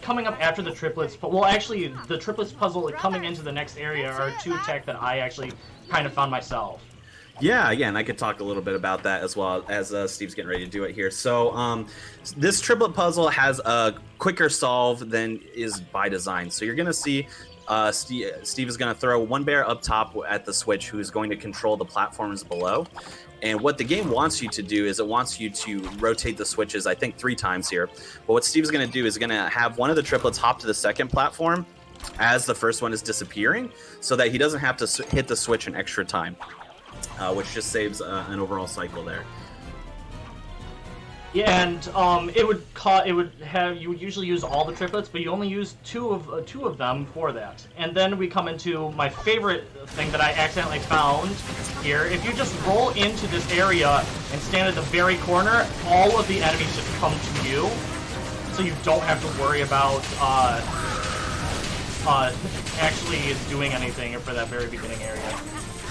coming up after the triplets... Well, actually, the triplets puzzle coming into the next area are two tech that I actually kind of found myself. Yeah, again, I could talk a little bit about that as well as Steve's getting ready to do it here. So this triplet puzzle has a quicker solve than is by design. So you're going to see Steve is going to throw one bear up top at the switch who is going to control the platforms below. And what the game wants you to do is it wants you to rotate the switches, I think 3 times here. But what Steve's going to do is going to have one of the triplets hop to the second platform as the first one is disappearing so that he doesn't have to hit the switch an extra time. Which just saves an overall cycle there. Yeah, and you would usually use all the triplets, but you only use two of them for that. And then we come into my favorite thing that I accidentally found here. If you just roll into this area and stand at the very corner, all of the enemies just come to you, so you don't have to worry about actually doing anything for that very beginning area.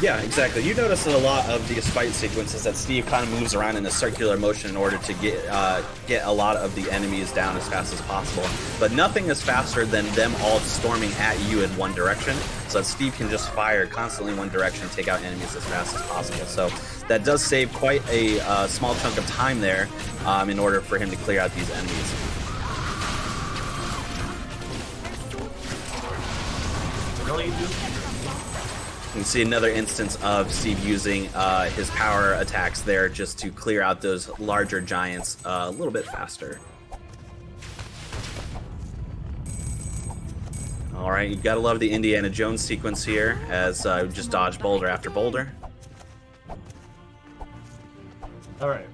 Yeah, exactly. You notice in a lot of these fight sequences that Steve kind of moves around in a circular motion in order to get a lot of the enemies down as fast as possible. But nothing is faster than them all storming at you in one direction, so that Steve can just fire constantly in one direction and take out enemies as fast as possible. So that does save quite a small chunk of time there in order for him to clear out these enemies. Really? You can see another instance of Steve using his power attacks there just to clear out those larger giants a little bit faster. Alright, you gotta love the Indiana Jones sequence here as just dodge boulder after boulder. Alright.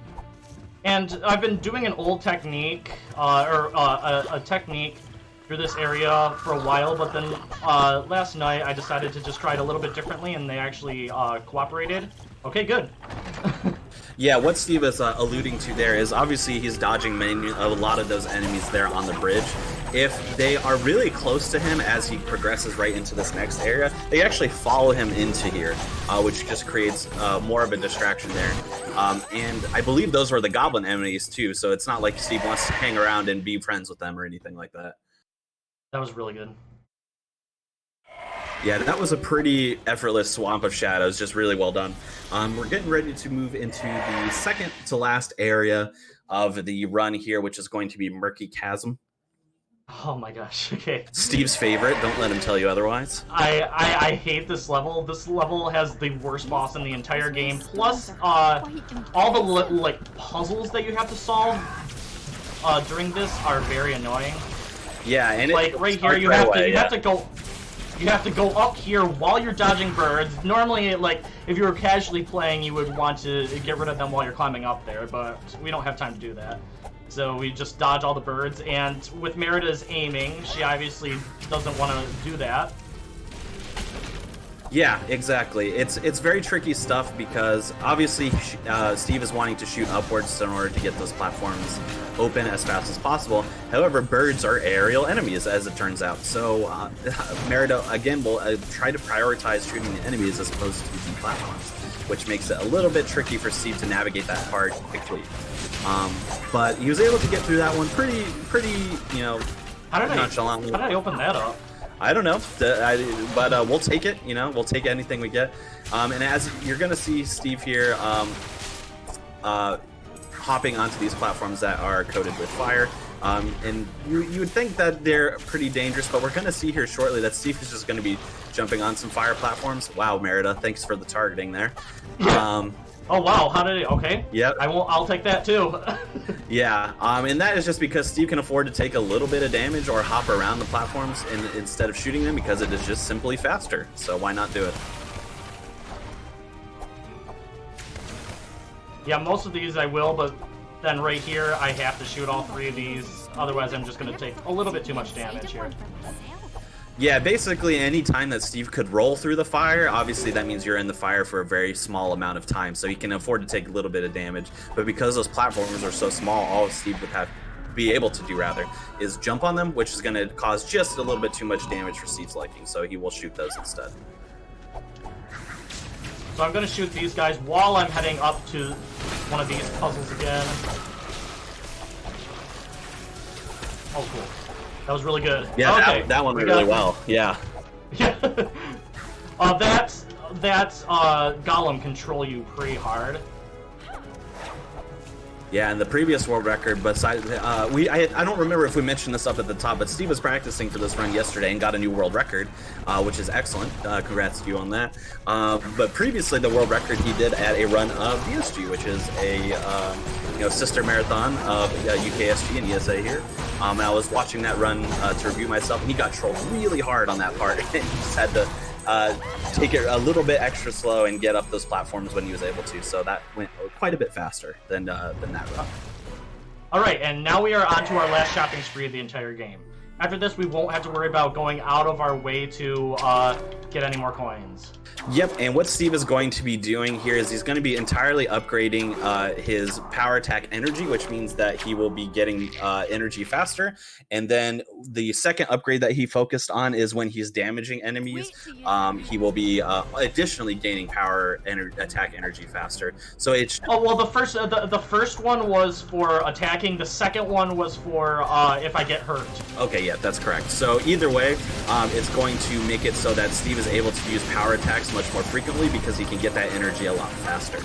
And I've been doing an old technique, a technique through this area for a while, but then last night I decided to just try it a little bit differently, and they actually cooperated. Okay, good. Yeah, what Steve is alluding to there is obviously he's dodging a lot of those enemies there on the bridge. If they are really close to him as he progresses right into this next area, they actually follow him into here, which just creates more of a distraction there. And I believe those were the goblin enemies too, so it's not like Steve wants to hang around and be friends with them or anything like that. That was really good. Yeah, that was a pretty effortless Swamp of Shadows, just really well done. We're getting ready to move into the second to last area of the run here, which is going to be Murky Chasm. Oh my gosh, okay. Steve's favorite, don't let him tell you otherwise. I hate this level. This level has the worst boss in the entire game, plus all the like puzzles that you have to solve. during this are very annoying. Yeah, and Like right here, you have to go up here while you're dodging birds. Normally, like if you were casually playing, you would want to get rid of them while you're climbing up there, but we don't have time to do that. So we just dodge all the birds, and with Merida's aiming, she obviously doesn't want to do that. Yeah, exactly. It's very tricky stuff because obviously Steve is wanting to shoot upwards in order to get those platforms open as fast as possible. However, birds are aerial enemies, as it turns out. So Merida, again, will try to prioritize shooting the enemies as opposed to using platforms, which makes it a little bit tricky for Steve to navigate that part quickly. But he was able to get through that one pretty, you know, nonchalantly. How did I open that up? I don't know, but we'll take it. You know, we'll take anything we get. And as you're gonna see Steve here, hopping onto these platforms that are coated with fire, and you would think that they're pretty dangerous, but we're gonna see here shortly that Steve is just gonna be jumping on some fire platforms. Wow, Merida, thanks for the targeting there. Oh wow, how did it? Okay. Yep. I'll take that too. Yeah, and that is just because Steve can afford to take a little bit of damage or hop around the platforms instead of shooting them because it is just simply faster. So why not do it? Yeah, most of these I will, but then right here I have to shoot all 3 of these. Otherwise, I'm just going to take a little bit too much damage here. Yeah, basically any time that Steve could roll through the fire, obviously that means you're in the fire for a very small amount of time, so he can afford to take a little bit of damage. But because those platforms are so small, all Steve would have be able to do rather is jump on them, which is going to cause just a little bit too much damage for Steve's liking, so he will shoot those instead. So I'm going to shoot these guys while I'm heading up to one of these puzzles again. Oh, cool. That was really good. Yeah, okay. that one went really well. Yeah. Yeah. That golem control you pretty hard. Yeah, and the previous world record, besides, I don't remember if we mentioned this up at the top, but Steve was practicing for this run yesterday and got a new world record, which is excellent. Congrats to you on that. But previously, the world record he did at a run of USG, which is a sister marathon of UKSG and ESA here. And I was watching that run to review myself, and he got trolled really hard on that part. And he just had to take it a little bit extra slow and get up those platforms when he was able to. So that went quite a bit faster than that run. All right, and now we are on to our last shopping spree of the entire game. After this, we won't have to worry about going out of our way to get any more coins. Yep, and what Steve is going to be doing here is he's going to be entirely upgrading his power attack energy, which means that he will be getting energy faster. And then the second upgrade that he focused on is when he's damaging enemies, he will be additionally gaining power attack energy faster. So it's the first one was for attacking. The second one was for if I get hurt. Okay, yeah, that's correct. So either way, it's going to make it so that Steve is able to use power attacks much more frequently because he can get that energy a lot faster.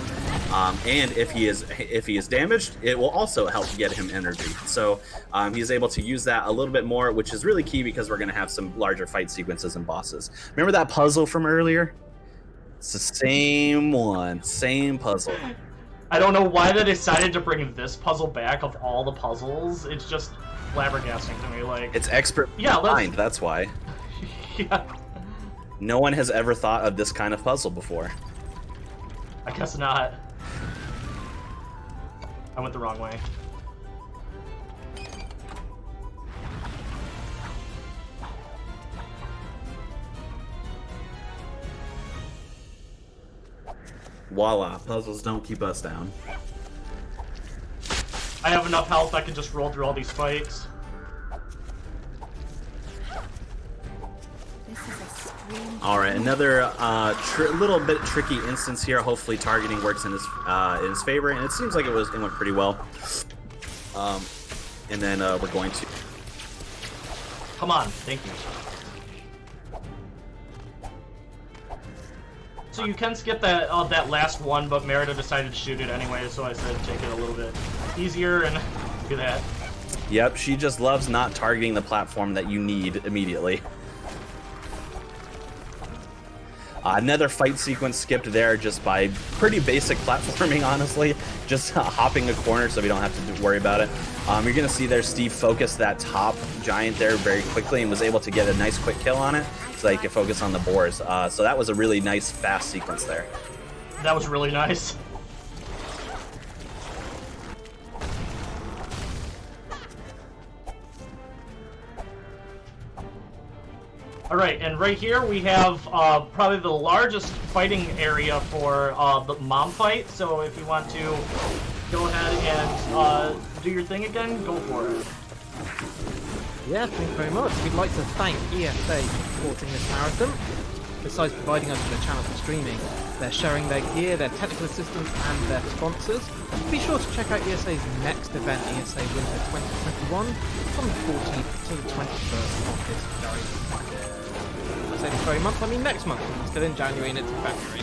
And if he is damaged, it will also help get him energy. So he's able to use that a little bit more, which is really key because we're going to have some larger fight sequences and bosses. Remember that puzzle from earlier? It's the same one, same puzzle. I don't know why they decided to bring this puzzle back of all the puzzles. It's just flabbergasting to me. Like it's expert mind, that's why. Yeah. No one has ever thought of this kind of puzzle before. I guess not. I went the wrong way. Voila, puzzles don't keep us down. I have enough health I can just roll through all these fights. All right, another little bit tricky instance here. Hopefully, targeting works in his favor, and it seems like it went pretty well. And then we're going to. Come on, thank you. So you can skip that last one, but Merida decided to shoot it anyway, so I said take it a little bit easier and do that. Yep, she just loves not targeting the platform that you need immediately. Another fight sequence skipped there just by pretty basic platforming, honestly. Just hopping a corner so we don't have to worry about it. You're going to see there Steve focused that top giant there very quickly and was able to get a nice quick kill on it so that he could focus on the boars. So that was a really nice fast sequence there. That was really nice. Alright, and right here we have probably the largest fighting area for the mom fight, so if you want to go ahead and do your thing again, go for it. Yeah, thank you very much. We'd like to thank ESA for supporting this marathon. Besides providing us with a channel for streaming, they're sharing their gear, their technical assistance, and their sponsors. Be sure to check out ESA's next event, ESA Winter 2021, from the 14th to the 21st of this very month. I say this very month, I mean next month. We're still in January and it's February.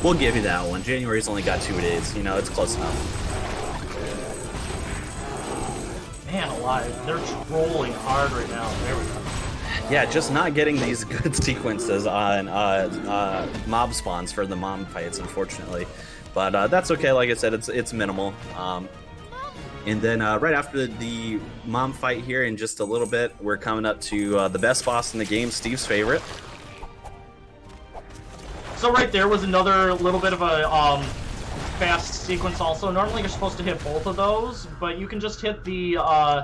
We'll give you that one. January's only got 2 days. You know, it's close enough. Man alive, they're trolling hard right now. There we go. Yeah, just not getting these good sequences on mob spawns for the mom fights, unfortunately. But that's okay. Like I said, it's minimal. And then right after the mom fight here, in just a little bit, we're coming up to the best boss in the game, Steve's favorite. So right there was another little bit of a fast sequence also. Normally you're supposed to hit both of those, but you can just hit the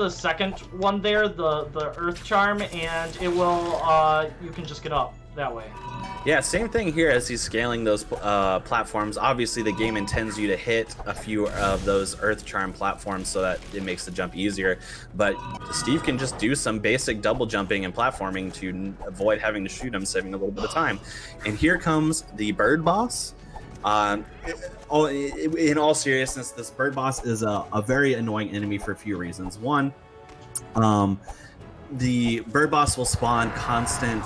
second one there, the Earth Charm, and it will you can just get up that way. Yeah, same thing here as he's scaling those platforms. Obviously, the game intends you to hit a few of those Earth Charm platforms so that it makes the jump easier. But Steve can just do some basic double jumping and platforming to avoid having to shoot him, saving a little bit of time. And here comes the bird boss. In all seriousness, this bird boss is a very annoying enemy for a few reasons. One, the bird boss will spawn constant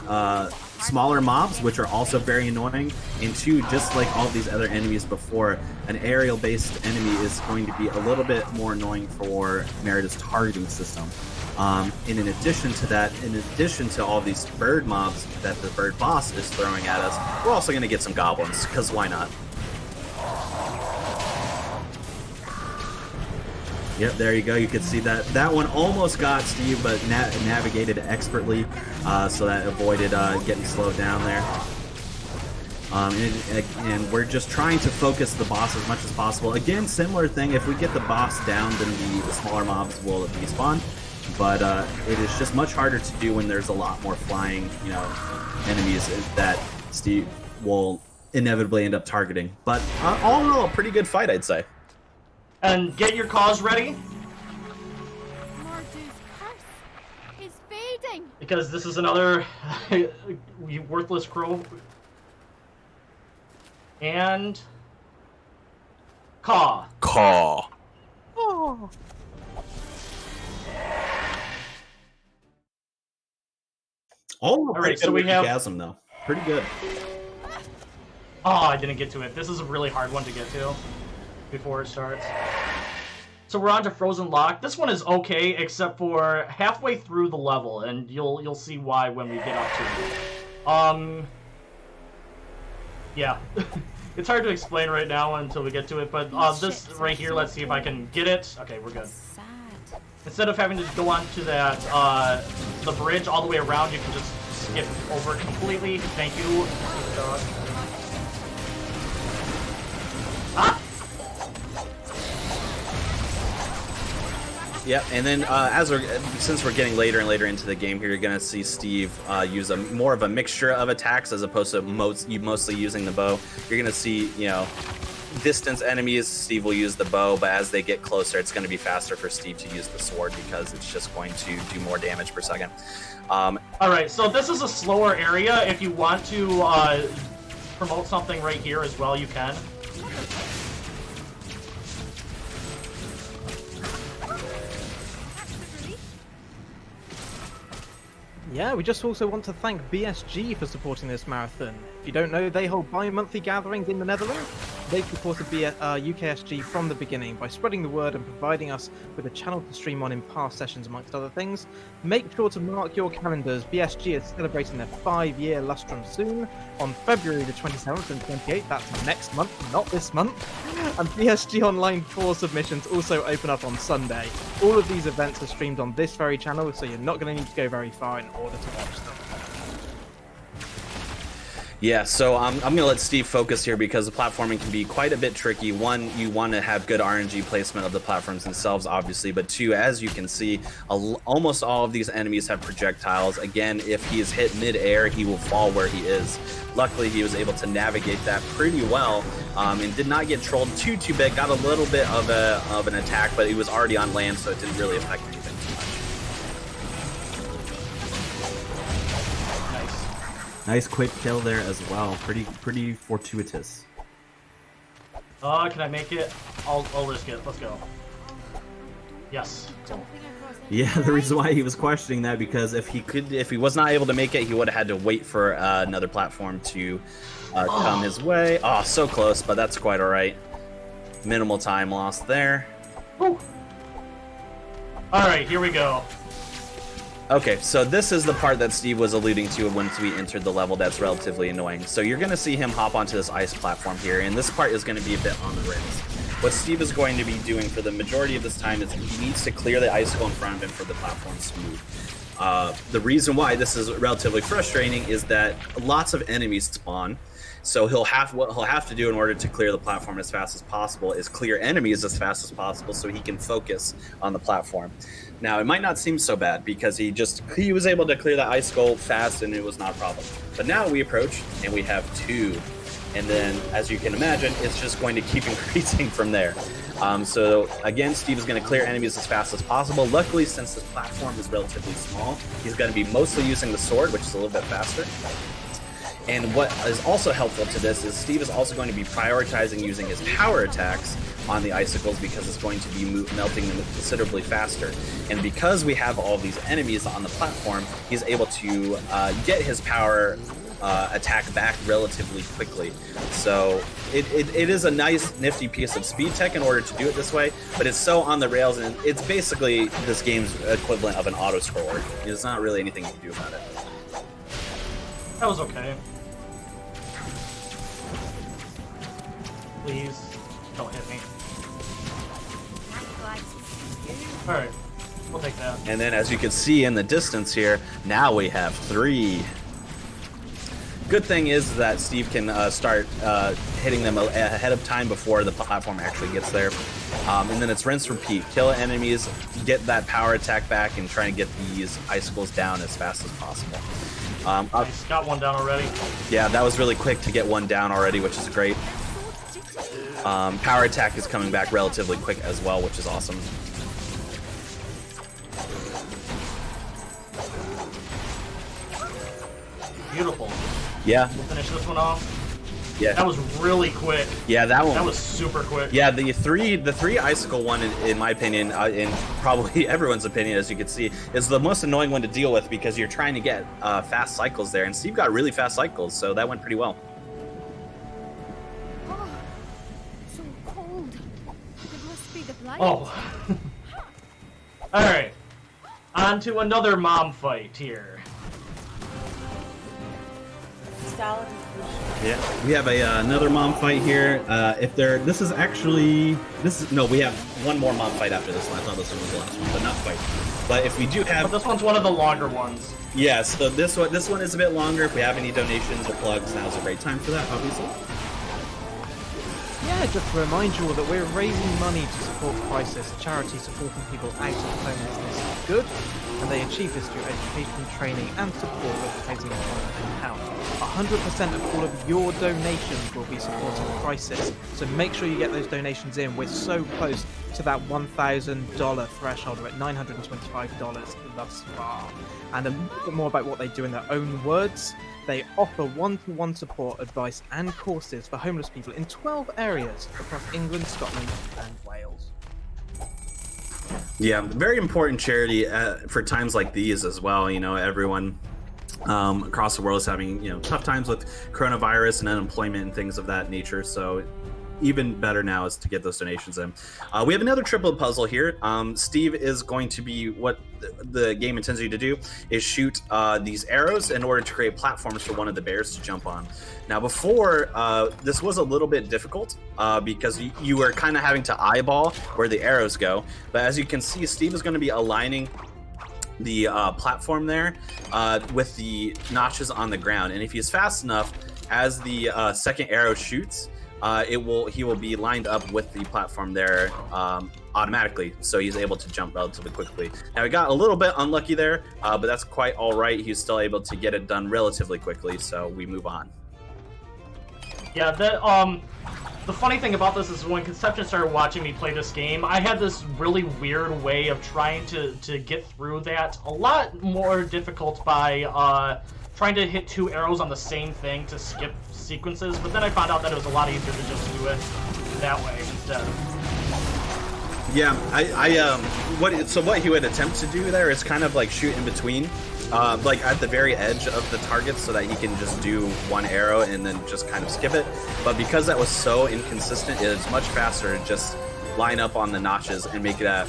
smaller mobs, which are also very annoying. And two, just like all these other enemies before, an aerial-based enemy is going to be a little bit more annoying for Merida's targeting system. And in addition to that, in addition to all these bird mobs that the bird boss is throwing at us, we're also going to get some goblins, because why not? Yep, there you go. You can see that that one almost got Steve, but navigated expertly, so that avoided getting slowed down there. And we're just trying to focus the boss as much as possible. Again, similar thing. If we get the boss down, then the smaller mobs will despawn. But it is just much harder to do when there's a lot more flying, enemies that Steve will inevitably end up targeting. But all in all, a pretty good fight, I'd say. And get your cause ready, Mordu's curse is fading. because this is another you worthless crow. And caw. Caw. Oh. All right, so we have Chasm, though. Pretty good. Oh, I didn't get to it. This is a really hard one to get to before it starts. So we're on to Frozen Lock. This one is okay, except for halfway through the level, and you'll see why when we get up to it. Yeah. It's hard to explain right now until we get to it, but this right here, let's see if I can get it. Okay, we're good. Sad. Instead of having to go onto that, the bridge all the way around, you can just skip over it completely. Thank you. Ah! Yep, and then since we're getting later and later into the game here, you're gonna see Steve use more of a mixture of attacks as opposed to mostly using the bow. You're gonna see, distance enemies, Steve will use the bow, but as they get closer, it's gonna be faster for Steve to use the sword because it's just going to do more damage per second. Alright, so this is a slower area. If you want to promote something right here as well, you can. Yeah, we just also want to thank BSG for supporting this marathon. If you don't know, they hold bi-monthly gatherings in the Netherlands. They've supported UKSG from the beginning by spreading the word and providing us with a channel to stream on in past sessions, amongst other things. Make sure to mark your calendars. BSG is celebrating their 5-year lustrum soon on February the 27th and 28th. That's next month, not this month. And BSG Online 4 submissions also open up on Sunday. All of these events are streamed on this very channel, so you're not going to need to go very far in order to watch them. Yeah, so I'm going to let Steve focus here because the platforming can be quite a bit tricky. One, you want to have good RNG placement of the platforms themselves, obviously, but two, as you can see, almost all of these enemies have projectiles. Again, if he is hit mid-air, he will fall where he is. Luckily, he was able to navigate that pretty well and did not get trolled too big. Got a little bit of an attack, but he was already on land, so it didn't really affect anything too much. Nice quick kill there as well. Pretty fortuitous. Can I make it? I'll risk it. Let's go. Yes. Yeah, the reason why he was questioning that because if he was not able to make it, he would have had to wait for another platform to come his way. Oh, so close, but that's quite all right. Minimal time lost there. Woo. All right, here we go. Okay, so this is the part that Steve was alluding to once we entered the level that's relatively annoying. So you're going to see him hop onto this ice platform here, and this part is going to be a bit on the rails. What Steve is going to be doing for the majority of this time is he needs to clear the icicle in front of him for the platform to move. The reason why this is relatively frustrating is that lots of enemies spawn. So what he'll have to do in order to clear the platform as fast as possible is clear enemies as fast as possible so he can focus on the platform. Now, it might not seem so bad because he was able to clear that icicle fast and it was not a problem. But now we approach and we have 2. And then, as you can imagine, it's just going to keep increasing from there. So again, Steve is going to clear enemies as fast as possible. Luckily, since this platform is relatively small, he's going to be mostly using the sword, which is a little bit faster. And what is also helpful to this is Steve is also going to be prioritizing using his power attacks on the icicles because it's going to be melting them considerably faster. And because we have all these enemies on the platform, he's able to get his power attack back relatively quickly. So it is a nice, nifty piece of speed tech in order to do it this way, but it's so on the rails, and it's basically this game's equivalent of an auto-scroller. There's not really anything you can do about it. That was okay. Please, don't hit me. Alright, we'll take that. And then as you can see in the distance here, now we have 3. Good thing is that Steve can start hitting them ahead of time before the platform actually gets there. And then it's rinse, repeat. Kill enemies, get that power attack back, and try and get these icicles down as fast as possible. Nice. Got one down already. Yeah, that was really quick to get one down already, which is great. Power attack is coming back relatively quick as well, which is awesome. Beautiful. Yeah. We'll finish this one off. Yeah. That was really quick. Yeah, that one. That was super quick. Yeah, the three icicle one, in my opinion, in probably everyone's opinion, as you can see, is the most annoying one to deal with because you're trying to get fast cycles there, and Steve got really fast cycles, so that went pretty well. Oh, so cold. It must be the blight. Oh. Alright. On to another mom fight here. yeah, we have another mom fight here. We have one more mom fight after this one. I thought this one was the last one, but not quite. But if we do have, But this one's one of the longer ones. yes, so this one is a bit longer. If we have any donations or plugs, now's a great time for that, obviously. Yeah, just to remind you all that we're raising money to support Crisis, a charity supporting people out of homelessness for good, and they achieve this through education, training, and support with housing, employment, and health. 100% of all of your donations will be supporting Crisis, so make sure you get those donations in. We're so close to that $1,000 threshold. We're at $925 thus far. And a little bit more about what they do in their own words. They offer one-to-one support, advice, and courses for homeless people in 12 areas across England, Scotland, and Wales. Yeah, very important charity for times like these as well. You know, everyone across the world is having tough times with coronavirus and unemployment and things of that nature. So even better now is to get those donations in. We have another triplet puzzle here. Steve is going to be, what the game intends you to do is shoot these arrows in order to create platforms for one of the bears to jump on. Now before, this was a little bit difficult because you were kind of having to eyeball where the arrows go. But as you can see, Steve is going to be aligning the platform there with the notches on the ground. And if he's fast enough, as the second arrow shoots, he will be lined up with the platform there automatically, so he's able to jump relatively quickly. Now he got a little bit unlucky there, but that's quite all right. He's still able to get it done relatively quickly, so we move on. Yeah, the funny thing about this is when Conception started watching me play this game, I had this really weird way of trying to get through that. A lot more difficult by trying to hit 2 arrows on the same thing to skip sequences, but then I found out that it was a lot easier to just do it that way instead. Yeah, what he would attempt to do there is kind of like shoot in between, like at the very edge of the target, so that he can just do 1 arrow and then just kind of skip it. But because that was so inconsistent, it is much faster to just line up on the notches and make it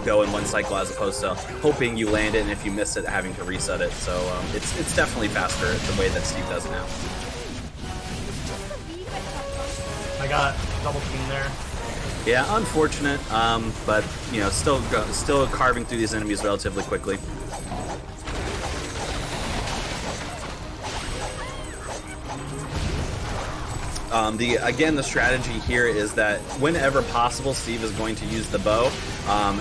go in 1 cycle, as opposed to hoping you land it, and if you miss it, having to reset it. So it's definitely faster the way that Steve does it now. I got double team there. Yeah, unfortunate, but you know, still carving through these enemies relatively quickly. The strategy here is that whenever possible, Steve is going to use the bow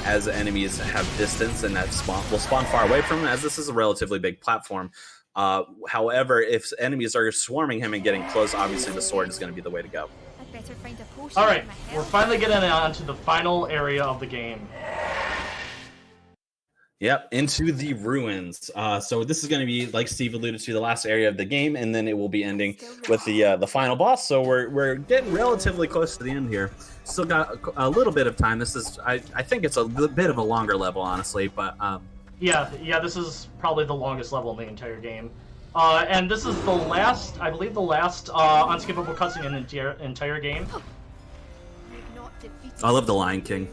as enemies have distance and that will spawn far away from him, as this is a relatively big platform. However, if enemies are swarming him and getting close, obviously the sword is going to be the way to go. I'd better find a potion. All right, in my we're health. finally getting on to the final area of the game. Yep, into the ruins. So this is going to be, like Steve alluded to, the last area of the game, and then it will be ending with the final boss. So we're getting relatively close to the end here. Still got a little bit of time. This is, I think it's a bit of a longer level, honestly, but Yeah, this is probably the longest level in the entire game. And this is the last, I believe, the last unskippable cutscene in the entire game. You've not defeated I love the Lion King.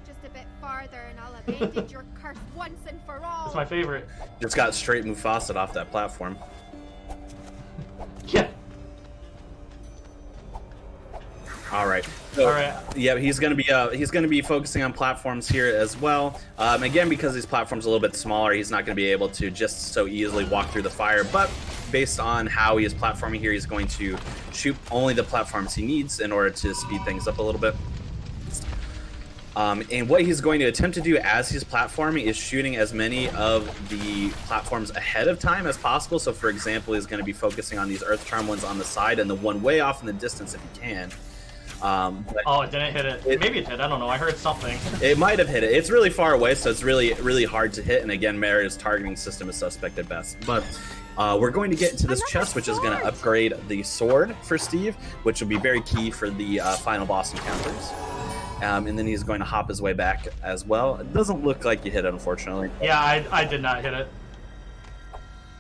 just a bit farther and I'll have ended your curse once and for all. It's my favorite. Just got straight Mufasa off that platform. Yeah. All right. So, All right. yeah, he's gonna be focusing on platforms here as well. Again, because these platforms are a little bit smaller, he's not gonna be able to just so easily walk through the fire. But based on how he is platforming here, he's going to shoot only the platforms he needs in order to speed things up a little bit. And what he's going to attempt to do as he's platforming is shooting as many of the platforms ahead of time as possible. So, for example, he's going to be focusing on these Earth Charm ones on the side and the one way off in the distance if he can. Oh, it didn't hit it. Maybe it did. I don't know. I heard something. It might have hit it. It's really far away, so it's really, really hard to hit. And again, Mario's targeting system is suspect at best. But we're going to get into this chest, which is going to upgrade the sword for Steve, which will be very key for the final boss encounters. And then he's going to hop his way back as well. It doesn't look like you hit it, unfortunately. Yeah, I did not hit it.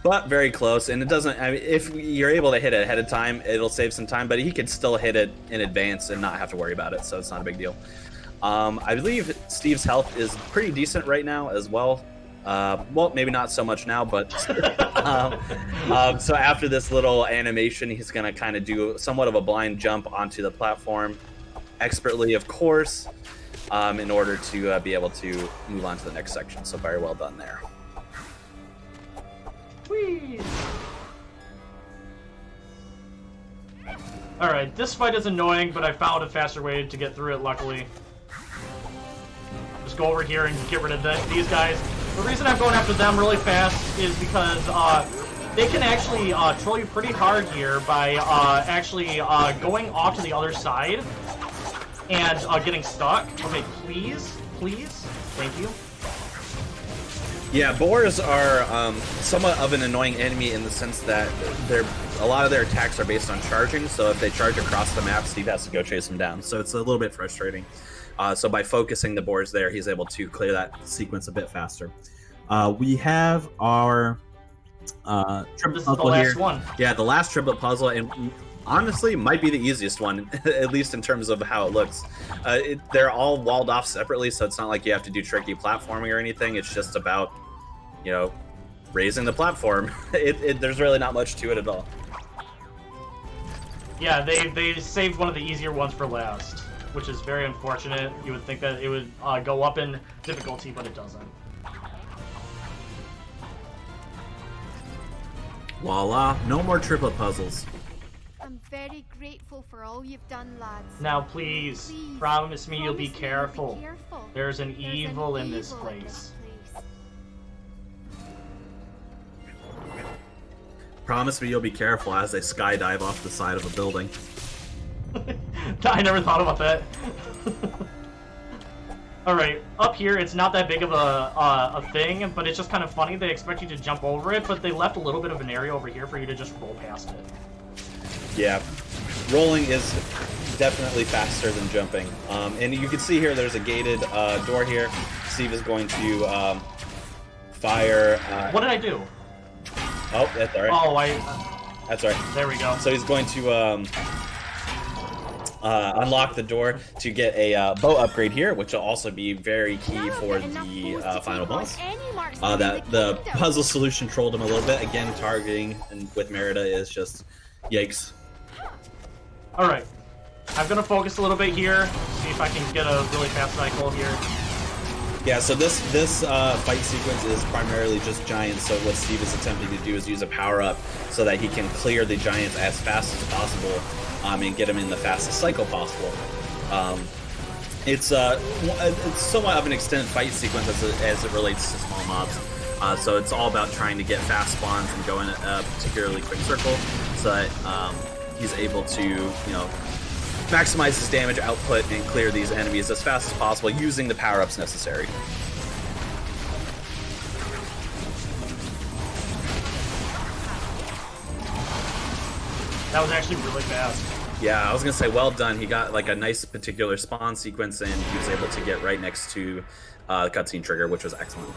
But very close, and it doesn't. I mean, if you're able to hit it ahead of time, it'll save some time. But he could still hit it in advance and not have to worry about it, so it's not a big deal. I believe Steve's health is pretty decent right now as well. Well, maybe not so much now, but so after this little animation, he's gonna kind of do somewhat of a blind jump onto the platform, expertly, of course, in order to be able to move on to the next section. So very well done there. Whee! Alright, this fight is annoying, but I found a faster way to get through it, luckily. Just go over here and get rid of these guys. The reason I'm going after them really fast is because they can actually troll you pretty hard here by actually going off to the other side and getting stuck. Okay, please, thank you. Yeah, boars are somewhat of an annoying enemy in the sense that a lot of their attacks are based on charging, so if they charge across the map, Steve has to go chase them down. So it's a little bit frustrating. So by focusing the boars there, he's able to clear that sequence a bit faster. We have our triplet This is the puzzle last here. one. Yeah, the last triplet puzzle, and honestly might be the easiest one, at least in terms of how it looks. They're all walled off separately, so it's not like you have to do tricky platforming or anything. It's just about, you know, raising the platform. There's really not much to it at all. Yeah, they saved one of the easier ones for last, which is very unfortunate. You would think that it would go up in difficulty, but it doesn't. Voila, no more triplet puzzles. I'm very grateful for all you've done, lads. Now please, promise me you'll be careful. There's an evil in this place. Promise me you'll be careful as they skydive off the side of a building. I never thought about that. Alright, up here it's not that big of a thing, but it's just kind of funny. They expect you to jump over it, but they left a little bit of an area over here for you to just roll past it. Yeah, rolling is definitely faster than jumping. And you can see here there's a gated door here. Steve is going to fire... what did I do? Oh, that's alright. Oh, That's alright. there we go. So he's going to unlock the door to get a bow upgrade here, which will also be very key for the final boss. That the puzzle solution trolled him a little bit. Again, targeting and with Merida is just yikes. Alright. I'm gonna focus a little bit here, see if I can get a really fast cycle here. Yeah, so this fight sequence is primarily just giants, so what Steve is attempting to do is use a power-up so that he can clear the giants as fast as possible and get them in the fastest cycle possible. It's somewhat of an extended fight sequence as it relates to small mobs. So it's all about trying to get fast spawns and go in a particularly quick circle so that he's able to, you know, maximize his damage output and clear these enemies as fast as possible using the power-ups necessary. That was actually really fast. Yeah, I was gonna say, well done. He got like a nice particular spawn sequence and he was able to get right next to the cutscene trigger, which was excellent.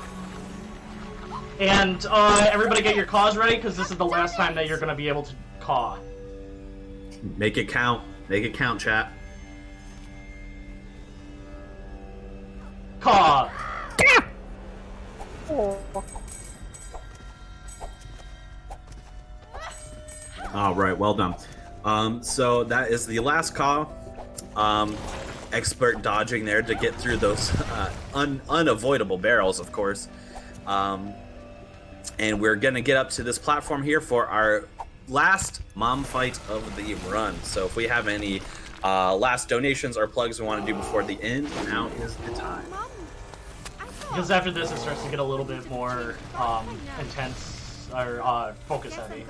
And everybody get your caws ready, because this is the last time that you're going to be able to caw. Make it count. Make it count, chat. Caw! All right, well done. So that is the last call. Expert dodging there to get through those unavoidable barrels, of course. And we're gonna get up to this platform here for our last mom fight of the run. So if we have any last donations or plugs we want to do before the end, now is the time. Because after this, it starts to get a little bit more intense or focus heavy.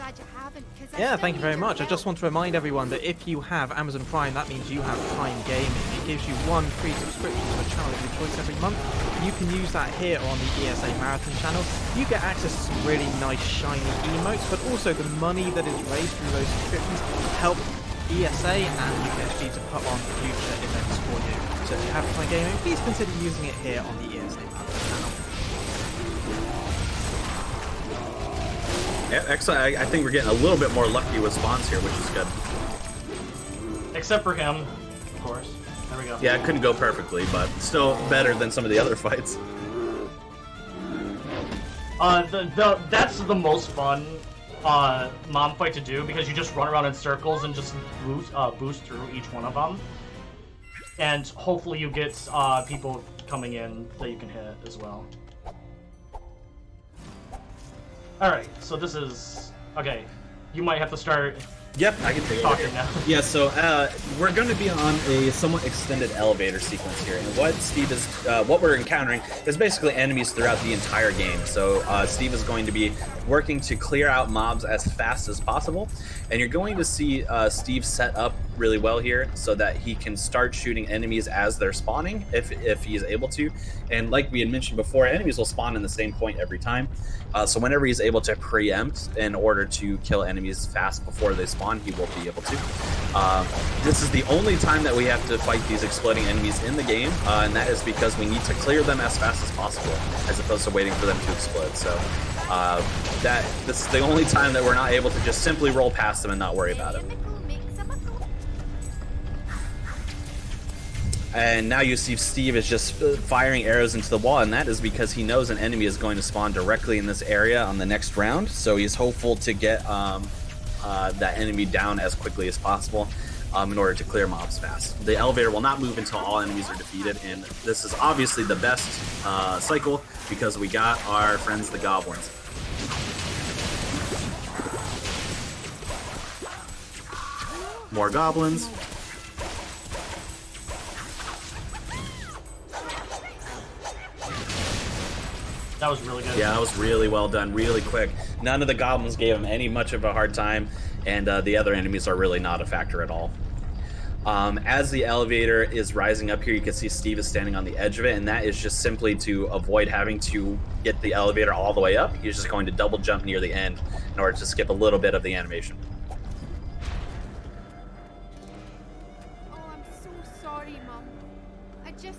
Yeah, thank you very much. I just want to remind everyone that if you have Amazon Prime, that means you have Prime Gaming. It gives you one free subscription to a channel of your choice every month. You can use that here on the ESA Marathon channel. You get access to some really nice shiny emotes, but also the money that is raised from those subscriptions help ESA and UKSG to put on future events for you. So if you have Prime Gaming, please consider using it here on the ESA Marathon channel. Yeah, excellent. I think we're getting a little bit more lucky with spawns here, which is good. Except for him, of course. There we go. Yeah, it couldn't go perfectly, but still better than some of the other fights. That's the most fun mom fight to do, because you just run around in circles and just boost through each one of them. And hopefully you get people coming in that you can hit as well. Alright, so this is... Okay, you might have to start Yep, I can take it over talking here. now. Yeah, so we're going to be on a somewhat extended elevator sequence here, and what Steve is, what we're encountering is basically enemies throughout the entire game. So Steve is going to be working to clear out mobs as fast as possible, and you're going to see Steve set up really well here so that he can start shooting enemies as they're spawning, if he is able to. And like we had mentioned before, enemies will spawn in the same point every time. So whenever he's able to preempt in order to kill enemies fast before they spawn, he will be able to. This is the only time that we have to fight these exploding enemies in the game, and that is because we need to clear them as fast as possible, as opposed to waiting for them to explode. So this is the only time that we're not able to just simply roll past them and not worry about it. And now you see Steve is just firing arrows into the wall, and that is because he knows an enemy is going to spawn directly in this area on the next round. So he's hopeful to get that enemy down as quickly as possible in order to clear mobs fast. The elevator will not move until all enemies are defeated, and this is obviously the best cycle because we got our friends the goblins. More goblins. That was really good. Yeah, that was really well done, really quick. None of the goblins gave him any much of a hard time, and the other enemies are really not a factor at all. As the elevator is rising up here, you can see Steve is standing on the edge of it, and that is just simply to avoid having to get the elevator all the way up. He's just going to double jump near the end in order to skip a little bit of the animation. Oh, I'm so sorry, Mum. I just...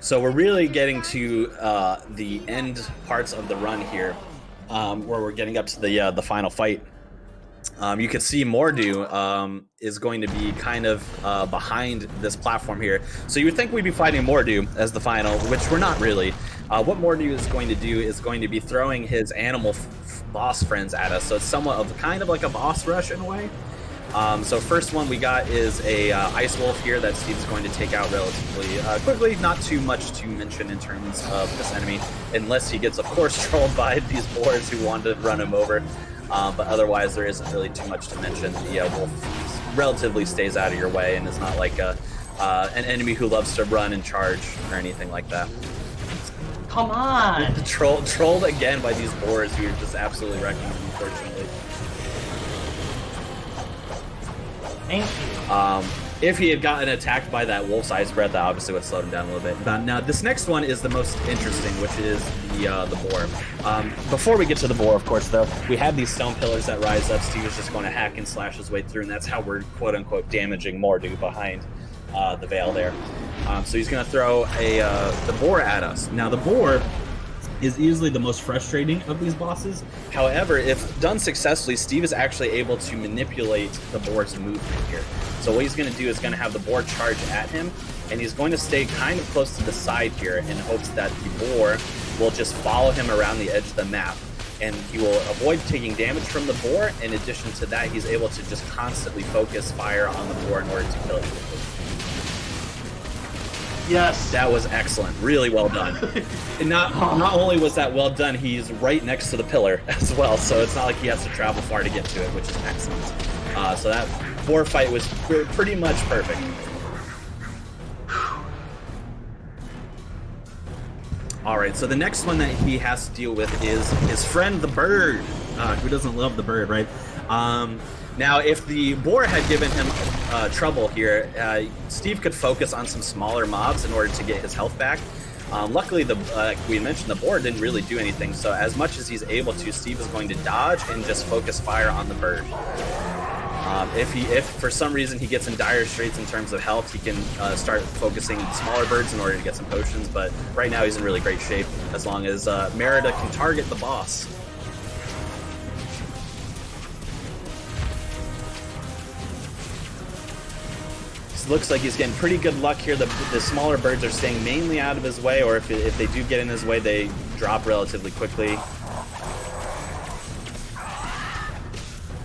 So we're really getting to the end parts of the run here, where we're getting up to the final fight. You can see Mordu is going to be kind of behind this platform here. So you would think we'd be fighting Mordu as the final, which we're not really. What Mordu is going to do is going to be throwing his animal boss friends at us. So it's somewhat of kind of like a boss rush in a way. So first one we got is a ice wolf here that Steve's going to take out relatively quickly. Not too much to mention in terms of this enemy, unless he gets, of course, trolled by these boars who want to run him over. But otherwise, there isn't really too much to mention. The wolf relatively stays out of your way and is not like an enemy who loves to run and charge or anything like that. Come on! Trolled again by these boars who are just absolutely wrecking him, unfortunately. Thank you. If he had gotten attacked by that wolf's ice breath, that obviously would have slowed him down a little bit. Now, this next one is the most interesting, which is the boar. Before we get to the boar, of course, though, we have these stone pillars that rise up. Steve is just going to hack and slash his way through, and that's how we're quote-unquote damaging Mordu behind the veil there. So he's going to throw the boar at us. Now, the boar is easily the most frustrating of these bosses. However, if done successfully, Steve is actually able to manipulate the boar's movement here. So what he's going to do is going to have the boar charge at him, and he's going to stay kind of close to the side here in hopes that the boar will just follow him around the edge of the map, and he will avoid taking damage from the boar. In addition to that, he's able to just constantly focus fire on the boar in order to kill it quickly. Yes. That was excellent. Really well done. And not only was that well done, he's right next to the pillar as well, so it's not like he has to travel far to get to it, which is excellent. So that boar fight was pretty much perfect. Alright, so the next one that he has to deal with is his friend the bird. Who doesn't love the bird, right? Now, if the boar had given him trouble here, Steve could focus on some smaller mobs in order to get his health back. Luckily, like we mentioned, the boar didn't really do anything, so as much as he's able to, Steve is going to dodge and just focus fire on the bird. If for some reason he gets in dire straits in terms of health, he can start focusing smaller birds in order to get some potions, but right now he's in really great shape as long as Merida can target the boss. Looks like he's getting pretty good luck here. The smaller birds are staying mainly out of his way, or if they do get in his way, they drop relatively quickly.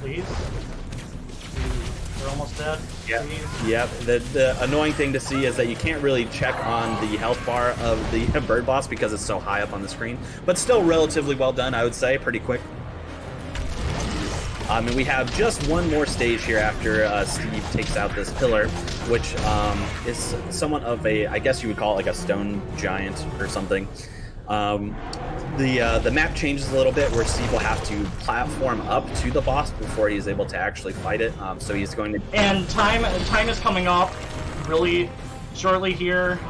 Please? You're almost dead? Yep. Please? Yep. The annoying thing to see is that you can't really check on the health bar of the bird boss because it's so high up on the screen, but still relatively well done, I would say. Pretty quick. And we have just one more stage here after Steve takes out this pillar, which is somewhat of a, I guess you would call it like a stone giant or something. The map changes a little bit where Steve will have to platform up to the boss before he's able to actually fight it. So he's going to... And time is coming up really shortly here.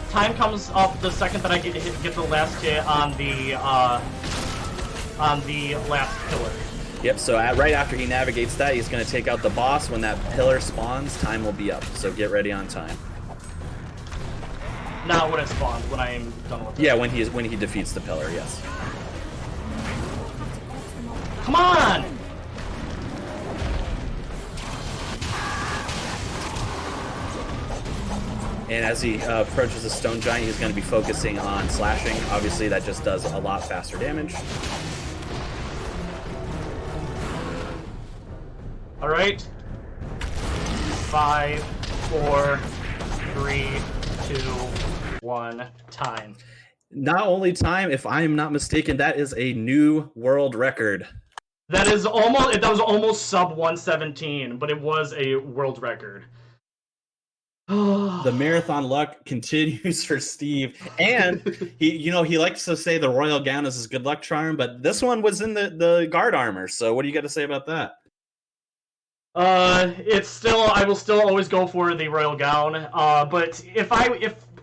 Time comes up the second that I get the last hit on the last pillar. Yep, so right after he navigates that, he's going to take out the boss. When that pillar spawns, time will be up, so get ready on time. Not when it spawns, when I am done with it. Yeah, when he defeats the pillar, yes. Come on! And as he approaches the stone giant, he's going to be focusing on slashing. Obviously, that just does a lot faster damage. All right. 5, 4, 3, 2, 1, time. Not only time, if I am not mistaken, that is a new world record. That was almost sub 117, but it was a world record. The marathon luck continues for Steve, and he likes to say the royal gown is his good luck charm, but this one was in the guard armor. So what do you got to say about that? I will still always go for the royal gown. But if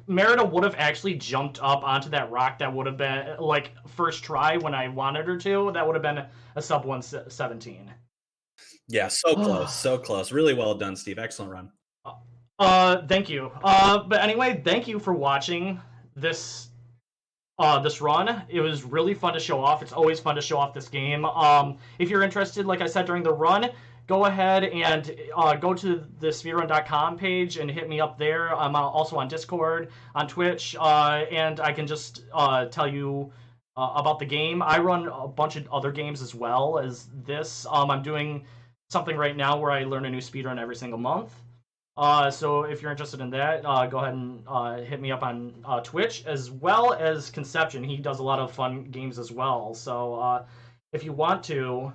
Merida would have actually jumped up onto that rock, that would have been like first try when I wanted her to. That would have been a sub 117. Yeah, so close, so close. Really well done, Steve. Excellent run. Thank you. But anyway, thank you for watching this run. It was really fun to show off. It's always fun to show off this game. If you're interested, like I said during the run, go ahead and go to the speedrun.com page and hit me up there. I'm also on Discord, on Twitch, and I can just tell you about the game. I run a bunch of other games as well as this. I'm doing something right now where I learn a new speedrun every single month. So if you're interested in that, go ahead and hit me up on Twitch, as well as Conception. He does a lot of fun games as well. So if you want to,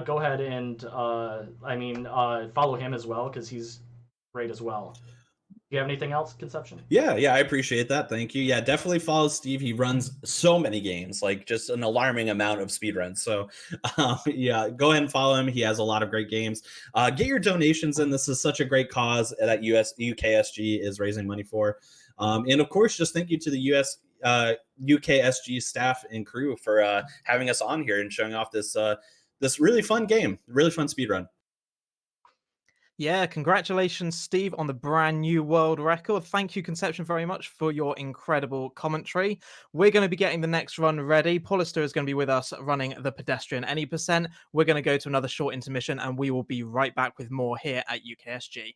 go ahead and follow him as well, because he's great as well. Do you have anything else, Conception? Yeah, I appreciate that. Thank you. Yeah, definitely follow Steve. He runs so many games, like just an alarming amount of speedruns. So yeah, go ahead and follow him. He has a lot of great games. Get your donations in. This is such a great cause that UKSG is raising money for. And of course, just thank you to the UKSG staff and crew for having us on here and showing off this really fun game, really fun speedrun. Yeah, congratulations, Steve, on the brand new world record. Thank you, Conception, very much for your incredible commentary. We're going to be getting the next run ready. Paulister is going to be with us running the pedestrian any %. We're going to go to another short intermission, and we will be right back with more here at UKSG.